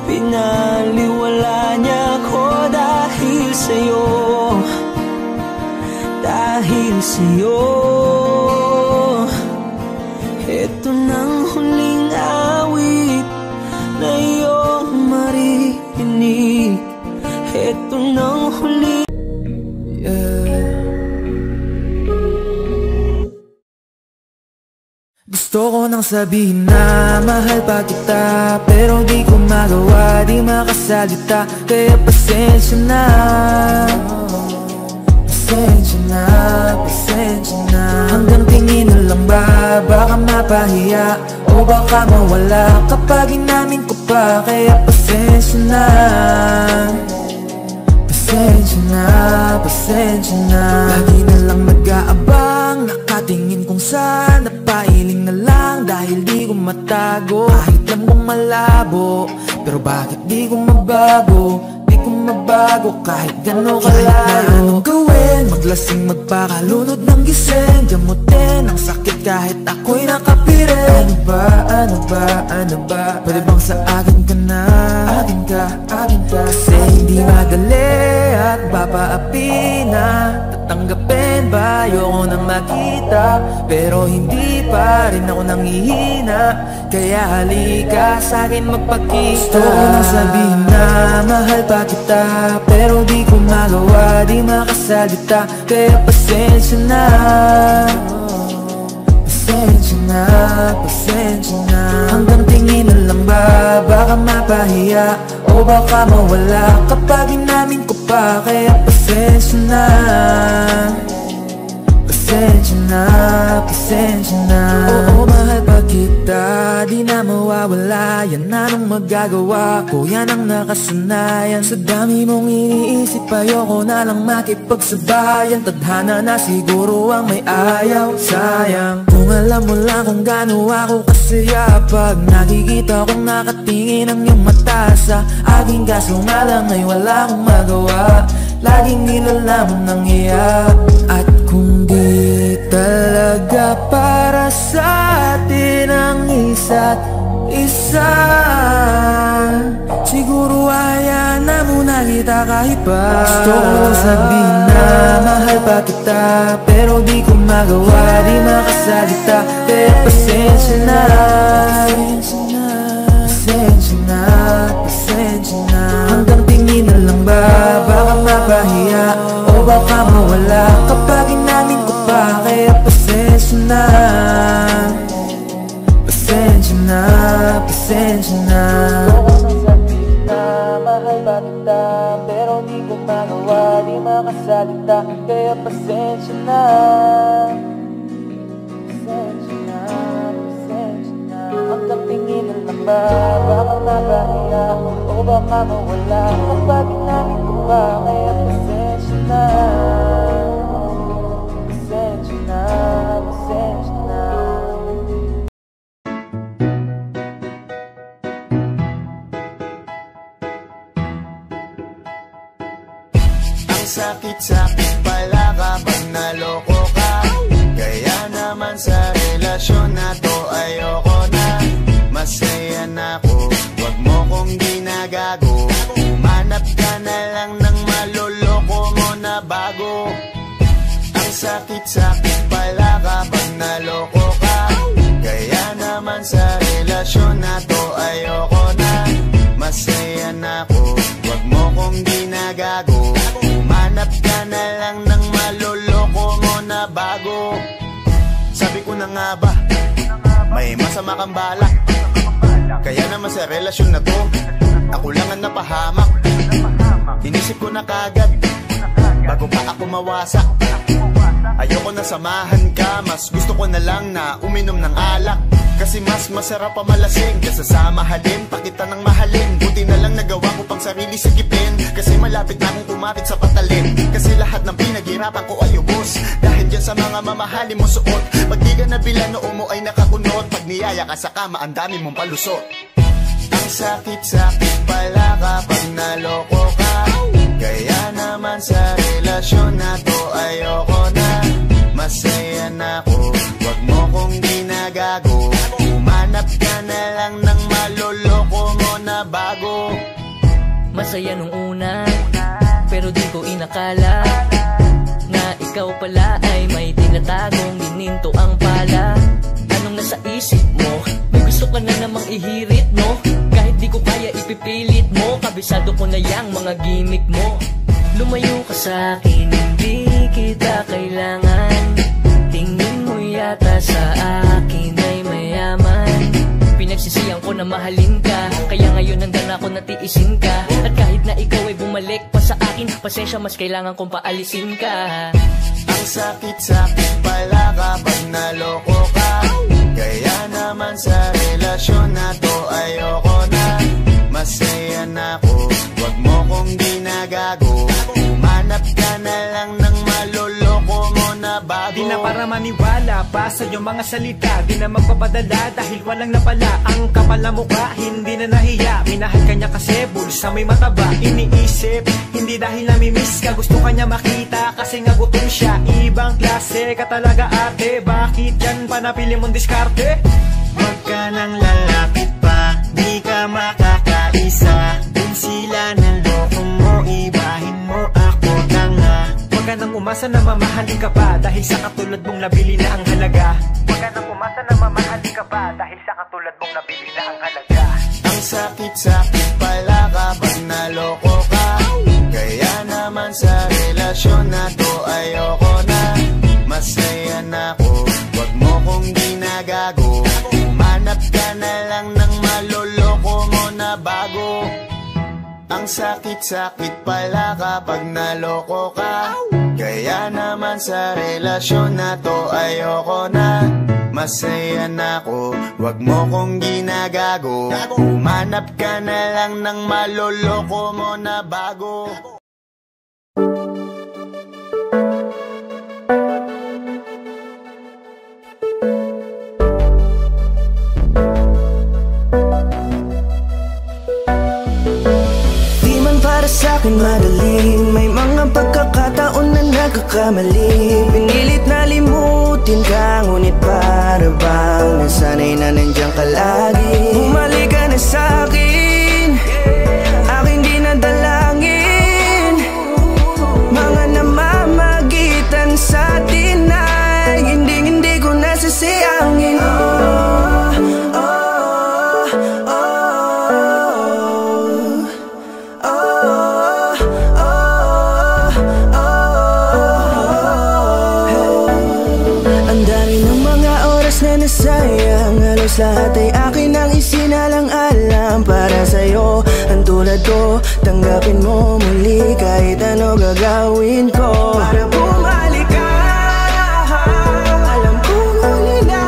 Pinaliwala niya ko dahil sa'yo. Dahil sa'yo. Ito nang huling awit na iyong maririnig. Ito nang huling Gusto ko nang sabihin na mahal pa kita, pero di ko magawa, di makasalita. Kaya pasensya na. Pasensya na, pasensya na. Hanggang tingin na lang ba, baka mapahiya o baka mawala kapag inamin ko pa. Kaya pasensya na. Pasensya na, pasensya na. Lagi na lang nag-aabang, nakatingin kung saan, napailing na lang dahil di ko matago. Kahit alam kong malabo, pero bakit di ko mabago? Di ko mabago kahit gano'n kalayo. Kahit na anong gawin, maglasing, magpakalunod ng gising, gamutin ang sakit kahit ako'y nakapirin. Ano ba, ano ba, ano ba? Pwede bang sa akin ka na? Akin ka, akin ka. Kasi hindi madali at papaapi na. Tatanggapin ba? Ayoko na makita, pero hindi pa rin ako nangihina. Kaya halika sa'kin magpakita. Gusto ko nang sabihin na mahal pa kita, pero di ko magawa, di makasalita. Kaya pasensya na. Pasensya na, pasensya na. Hanggang tingin na lang ba, baka mapahiya o baka mawala kapag inamin ko pa. Kaya pasensya na. Pasensya na, pasensya na. Oo, mahal pa kita, kita, di na mawawala. Yan anong magagawa ko, yan ang nakasanayan. Sa dami mong iniisip, ayoko na lang makipagsabayan. Tadhana na siguro ang may ayaw. Sayang, kung alam mo lang kung gaano ako kasaya pag nakikita kong nakatingin ang iyong mata sa aking. Kaso nga lang ay wala akong magawa, laging nilalamang ng iyak. At kung di talaga para sa atin ang isa't isa, siguro hayaan na muna kita kahit pa. Gusto ko sabihin na mahal pa kita, pero di ko magawa, di makasalita. Pero pasensya na, pasensya na, pasensya na. Hanggang tingin na lang ba, baka mapahiya o baka mawala kapag inamin ko pa. Kaya pasensya na, pasensya na, pasensya na. Mahal ba kita, pero di ko magawa, di makasalita. Kaya pasensya na, pasensya na, pasensya na. Hanggang tingin na lang ba, baka mapahiya o baka mawala kapag inamin ko pa. Kaya pasensya na, pasensya na, pasensya na. Sakit-sakit pala kapag naloko ka. Kaya naman sa relasyon na to ayoko na. Masaya na ako, wag mo kong ginagago. Umanap ka na lang ng maloloko mo na bago. Ang sakit-sakit pala kapag naloko ka. Kaya naman sa relasyon na to ayoko na. Masaya na ako, wag mo kong ginagago. Umanap ka na lang ng maloloko mo na bago. Sabi ko na nga ba, may masama kang balak. Kaya naman sa relasyon na to, ako lang ang napahamak. Inisip ko na kagad, bago pa ako mawasak. Ayoko na samahan ka, mas gusto ko na lang na uminom ng alak. Kasi mas masarap pa malasing kaysa sa mahalin, pakita ng mahalin. Buti na lang nagawa ko pang sarili sigipin, kasi malapit na akong kumapit sa patalin. Kasi lahat ng pinaghirapan ko ay ubos dahil dyan sa mga mamahalin mo suot. Pag di ka nabila noo mo ay nakakunot, pag niyaya ka sa kama ang dami mong palusot. Ang sakit-sakit pala kapag naloko ka. Kaya naman sa relasyon na to ayoko na. Masaya na ako, wag mo kong ginagago. Umanap ka na lang ng maloloko mo na bago. Masaya nung una, pero di ko inakala na ikaw pala ay may tinatagong gininto ang pala. Anong nasa isip mo? May gusto ka na namang ihirit, no? Kahit di ko kaya ipipilit mo, kabisado ko na yang mga gimmick mo. Lumayo ka sa'kin, hindi kita kailangan. Tingin mo yata sa akin ay mayaman. Pinagsisiyang ko na mahalin ka, kaya ngayon nandan ako natiisin ka. At kahit na ikaw ay bumalik pa sa akin, pasensya mas kailangan kong paalisin ka. Ang sakit-sakit pala kapag naloko ka. Kaya naman sa relasyon na to ayoko na. Masaya na ako, wag mo kong ginagago. Umanap ka na lang ng maloloko mo na bago. Di na para maniwala pa sa iyong mga salita, di na magpapadala dahil walang napala. Ang kapal na mukha, hindi na nahiya. Minahal ka niya kasi bulsa may mataba. Iniisip, hindi dahil namimiss ka, gusto ka niya makita kasi nga gutom siya. Ibang klase ka talaga ate, bakit yan pa napili mong diskarte? Huwag ka nang lalapit pa, di ka makakaisa. Dun sila ng loko mo, ibahin mo ako tanga. Huwag ka nang umasa na mamahalin ka pa, dahil sa katulad mong nabili na ang halaga. Huwag ka nang umasa na mamahalin ka pa, dahil sa katulad mong nabili na ang halaga. Ang sakit-sakit pala kapag naloko ka. Kaya naman sa relasyon na to ayoko na. Masaya na ako, wag mo kong ginagago. Umanap ka na lang ng maloloko mo na bago. Ang sakit-sakit pala kapag naloko ka. Kaya naman sa relasyon na to ayoko na. masaya na ako. Wag mo kong ginagago, humanap ka na lang ng maloloko mo na bago. Di man para sa'kin madaling, may mga pagkakataon na nagkakamali. Pinilit na limutin ka, ngunit para bang nasanay na nandiyan ka lagi. Bumalik ka na sa'kin, aking di nadalangin. Mga namamagitan sa atin ay hindi ko nasasayangin. Sayang, halos lahat ay akin ang isinalang-alam para sa'yo. Ang tulad ko, tanggapin mo muli kahit ano gagawin ko para bumalik ka. Alam ko ngunit na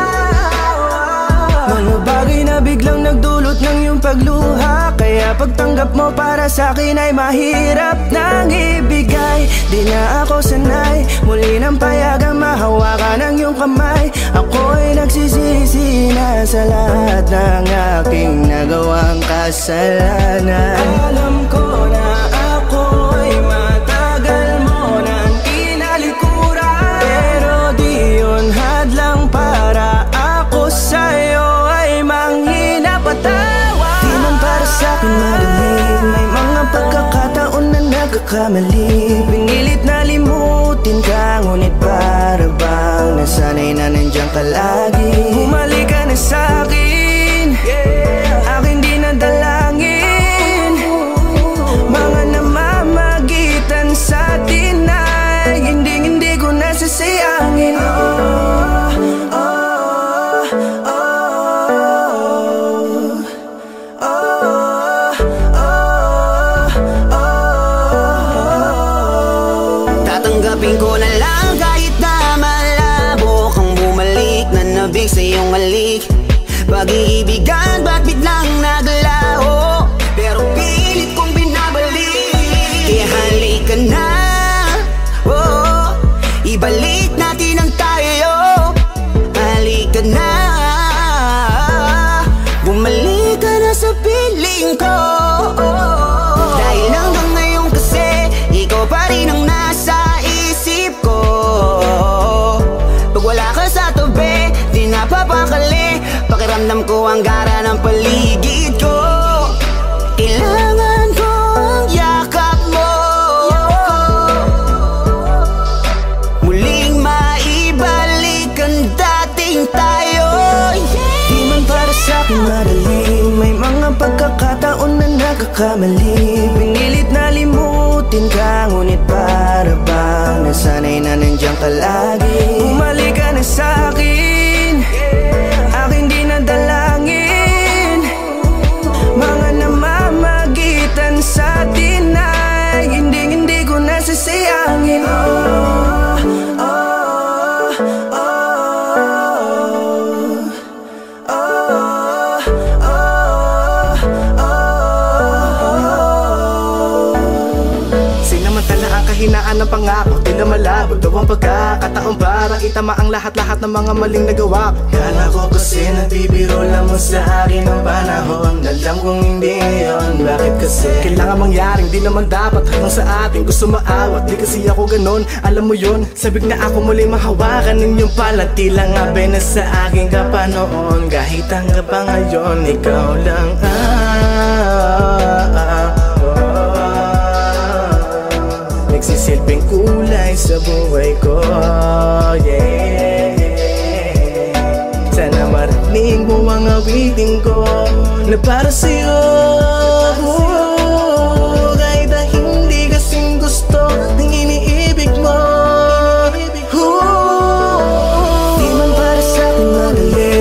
mga bagay na biglang nagdulot ng iyong pagluha, kaya pagtanggap mo para sa'kin ay mahirap nang ibigay. Di na ako sanay, muli nang payagang mahawakan ang iyong kamay. Ako'y nagsisisi na sa lahat ng aking nagawang kasalanan. Alam ko na ako'y matagal mo nang kinalikuran, pero di yun hadlang para ako sa'yo ay manghina patawad. Di man para sa'kin madaling, may mga pagkakataon na nagkakamali. Pinilit na limutin ka, ngunit para bang nasanay na nandiyan ka lagi. Bumalik ka na sa'kin, aking di nadalangin. Mga namamagitan sa atin ay hindi ko nasasayangin. Tatanggapin ko na lang kahit na malabo kang bumalik na nabig sa iyong halik. Pag-iibigan ba't biglang naglaho, pero pilit kong binabalik. Kaya halika na, oh, ibalik natin ang tayo. Halika na, bumalik ka na sa piling ko. Dahil hanggang ngayon kasi ikaw pa rin ang nasa isip ko. Pag wala ka sa tabi, di napapakali. Pakiramdam ko ang gara ng paligid ko. Kailangan ko ang yakap mo, muling maibalik ang dating tayo. Di man para sa'kin madaling, may mga pagkakataon na nagkakamali. Pinilit na limutin ka, ngunit para bang nasanay na nandiyan ka lagi. Bumalik ka na sa'kin, aking di nadalangin. Mga namamagitan sa atin ay hindi ko nasasayangin. Sinamantala ang kahinaan ng pangako, di na malabo daw ang pagkakataon para itama ang lahat-lahat ng mga maling nagawa ko. Kala ko kasi nagbibiro lamang sa akin ang panahon. Alam kong hindi yun, bakit kasi kailangan mangyaring di naman dapat hanggang sa atin gusto maawat. Di kasi ako ganon, alam mo yun. Sabik na ako muli mahawakan ng iyong palad. Tila nga ba na sa aking kapanoon, kahit hanggang pa ngayon ikaw lang nagsisilbing kulay sa buhay ko, yeah. Sana marinig mo ang awitin ko na para sa'yo, kahit na hindi kasing gusto ng iniibig mo. Di man para sa'kin madali,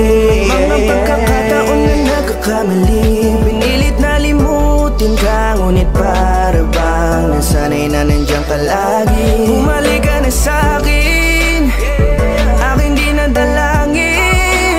mga pagkakataon na nagkakamali. Pinilit na limutin ka, ngunit para bang nasanay na nandiyan ka lagi. Bumalik ka na sa'kin, aking di nadalangin.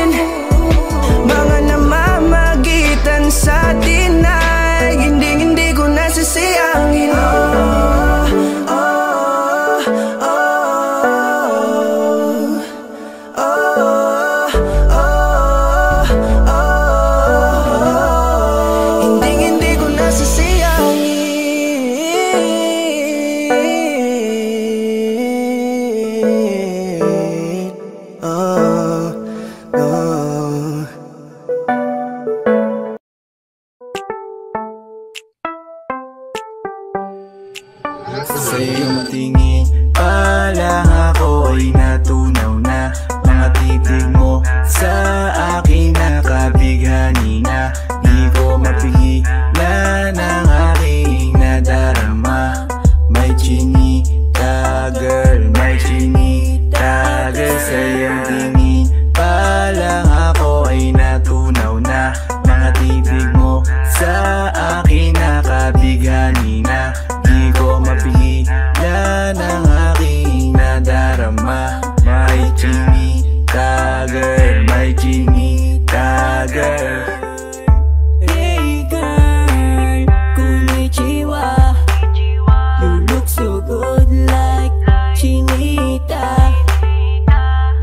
chinita.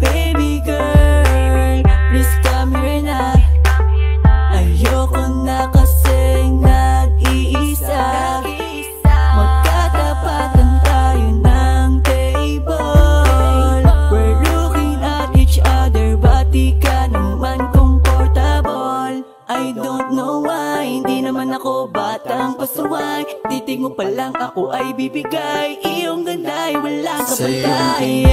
Baby girl, please come here na. Ayoko na kasing nag-iisa. Magkatapatan tayo ng table. We're looking at each other, but di ka naman comfortable. I don't know why, hindi naman ako batang pasuway. Titig mo pa lang ako ay bibigay. Iyong ganda ay walang kapatay.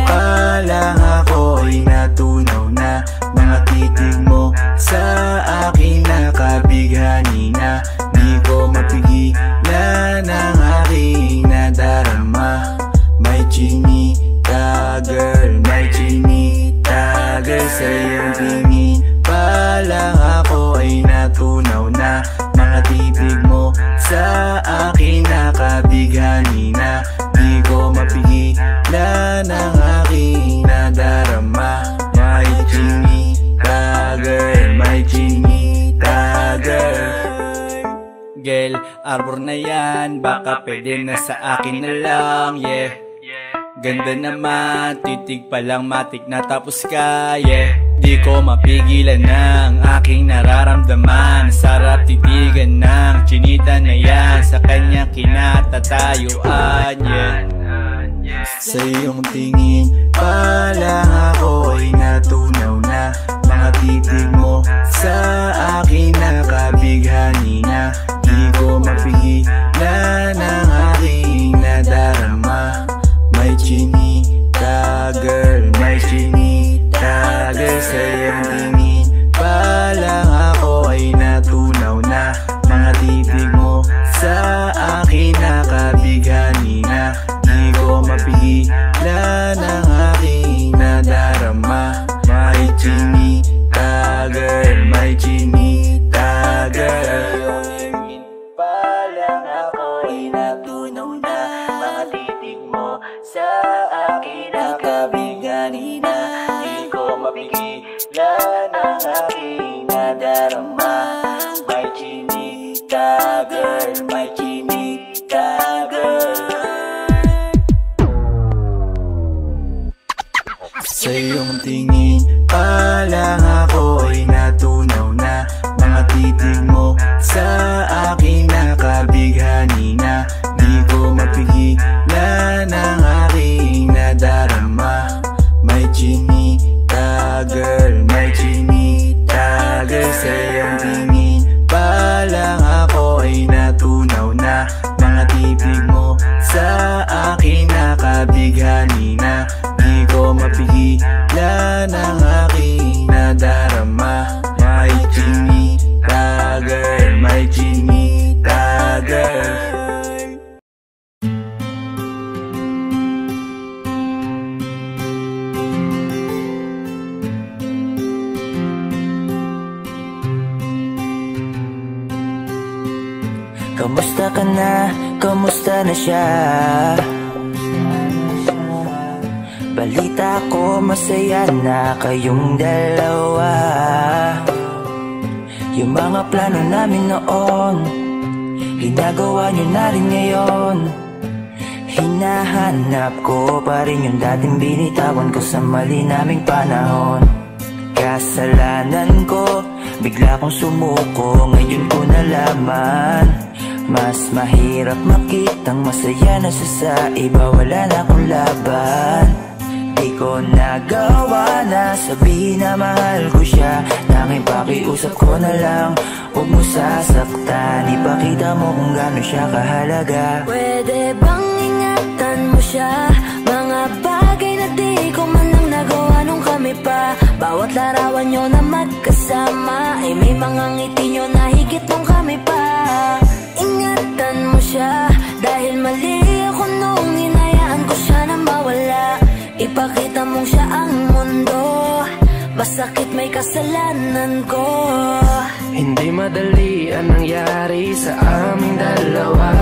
Palang ako'y natunaw na. Mga titig mo sa akin nakabighani na. Di ko mapigilan ang aking nadarama. May chinita girl, may chinita girl. Sa iyong tingin palang ako ay natunaw na. Mga titig mo sa akin nakabighani na. Di ko mapigilan ang aking nadarama. May chinita girl, may chinita girl. Girl, arbor na yan, baka pwede na sa akin na lang, yeah. Ganda naman, titig pa lang matik na tapos ka, yeah. Di ko mapigilan ng aking nararamdaman. Sarap titigan ng chinita na yan, sa kanya kinatatayuan, yeah. Sa iyong tingin palang ako'y natunaw na. Mga titig mo sa akin nakabighani na. Di ko mapigilan ang aking nadarama. May chinita girl, may chinita girl. Sa iyong tingin palang ako ay natunaw na. Mga titig mo sa akin nakabighani na. Di ko mapigilan ang aking nadarama. May chinita girl, may chinita girl. Palang ako'y natunaw na. Mga titig mo sa akin nakabighani na. Di ko mapigilan ang aking nadarama. May chinita girl, may chinita girl. Sa iyong tingin palang ako'y natunaw na. Mga titig mo sa akin nakabighani na. Di ko mapigilan ang aking nadarama. May chinita girl, may chinita girl. Sa iyong tingin palang ako'y natunaw na. Mga titig mo sa akin nakabighani na. Di ko mapigilan ang aking nadarama. May chinita girl, may chinita girl. Kamusta ka na? Kamusta na siya? Balita ko masaya na kayong dalawa. Yung mga plano namin noon, ginagawa nyo na rin ngayon. Hinahanap ko pa rin yung dating binitawan ko sa mali naming panahon. Kasalanan ko, bigla kong sumuko, ngayon ko nalaman. Mas mahirap makitang masaya na siya sa iba, wala na akong laban. Di ko nagawa na sabihin na mahal ko siya. Tanging pakiusap ko na lang, huwag mo sasaktan. Ipakita mo kung gaano siya kahalaga. Pwede bang ingatan mo siya? Mga bagay na di ko man lang nagawa nung kami pa. Bawat larawan nyo na magkasama ay may mga ngiti nyo na higit nung kami pa. Ingatan mo siya dahil mali ako nung hinayaan ko siya na mawala. Ipakita mong siya ang mundo, masakit may kasalanan ko. Hindi madali ang nangyari sa aming dalawa.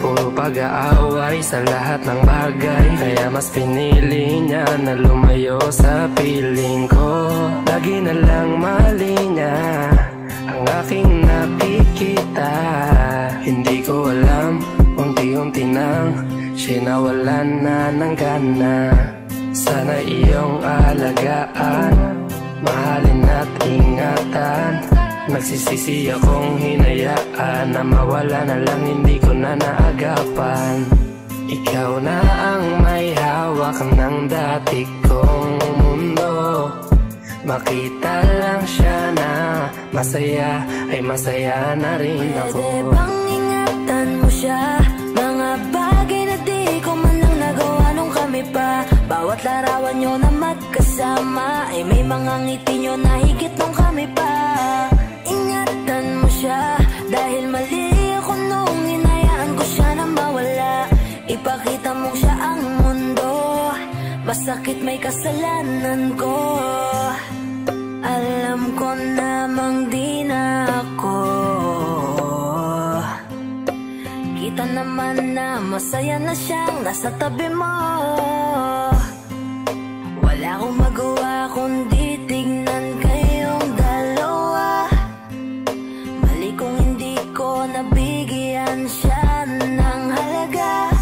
Puro pag-aaway sa lahat ng bagay, kaya mas pinili niya na lumayo sa piling ko. Lagi na lang mali niya ang aking nakikita. Hindi ko alam, unti-unti nang siya'y nawalan na ng gana. Sana iyong alagaan, mahalin at ingatan. Nagsisisi akong hinayaan na mawala na lang, hindi ko na naagapan. Ikaw na ang may hawak ng dati kong mundo. Makita lang siya na masaya, ay masaya na rin ako. Pwede bang ingatan mo siya? Mga bagay na di ko man lang nagawa nung kami pa. Bawat larawan nyo na magkasama ay may mga ngiti nyo na higit nung kami pa. Ingatan mo siya dahil mali ako nung hinayaan ko siya na mawala. Ipakita mo siya ang mundo, masakit may kasalanan ko. Alam ko namang di na ako. Kita naman na masaya na siyang nasa tabi mo. Wala akong magawa kundi tignan kayong dalawa. Mali kung hindi ko nabigyan siya ng halaga.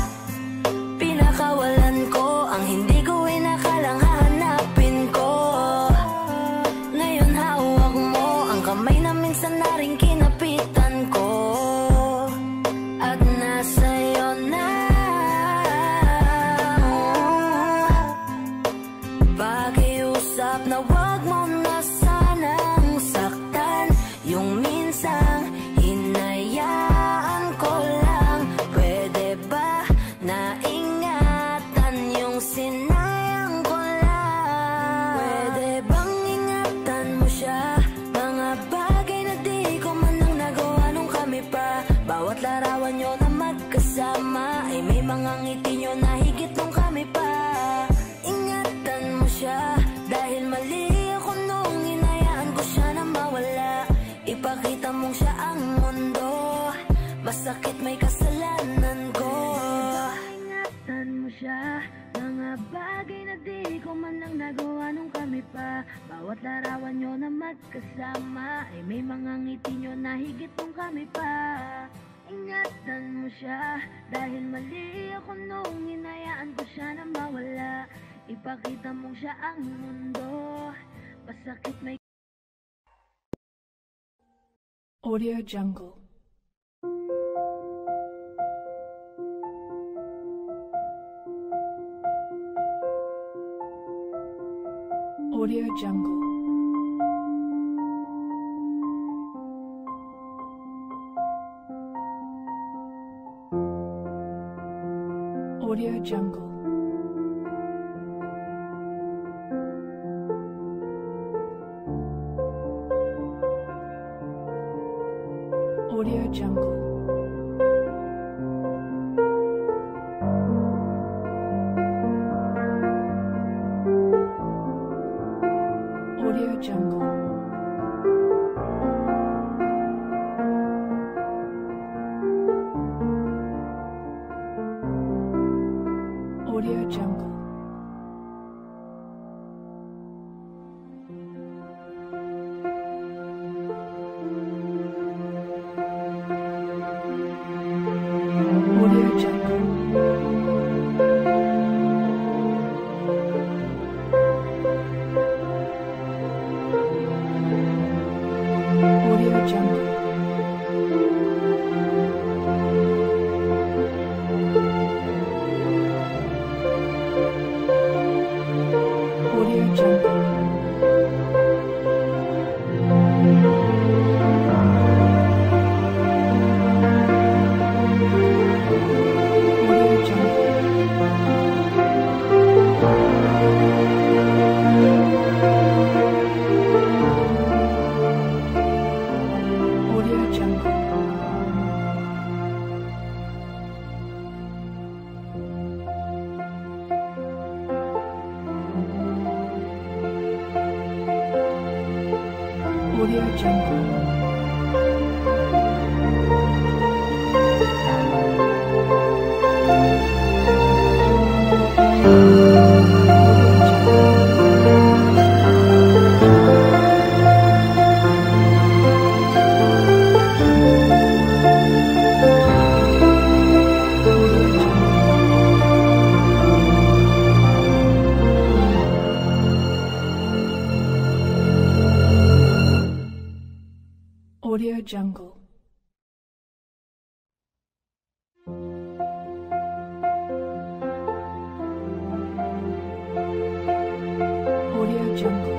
Pinakawalan ko ang hindi ko inakalang hahanapin ko. Ngayon hawak mo ang kamay na minsan na rin kinapitan ko. At nasa'yo na pakiusap na wag mo na sanang saktan. Yung minsang hinayaan ko lang. Pwede ba na ingatan yung sinayang ko lang? Pwede bang ingatan mo siya? Mga bagay na di ko man lang nagawa nung kami pa. Bawat larawan nyo na magkasama ay may mga ngiti nyo na higit nung kami pa. Ingatan mo siya dahil mali ako nung hinayaan ko siya na mawala. Ipakita mong siya ang mundo, masakit may kasalanan ko. Ingatan mo siya, mga bagay na di ko man lang nagawa nung kami pa. Bawat larawan nyo na magkasama ay may mga ngiti nyo na higit nung kami pa. Ingatan mo siya dahil mali ako nung hinayaan ko siya na mawala. Ipakita mong siya ang mundo, masakit may Audio Jungle. Audio Jungle. Audio Jungle. Audio Jungle. Audio Jungle. Audio Jungle. Audio Jungle. Audio Jungle. Audio Jungle. Audio Jungle. Audio Jungle. Audio Jungle.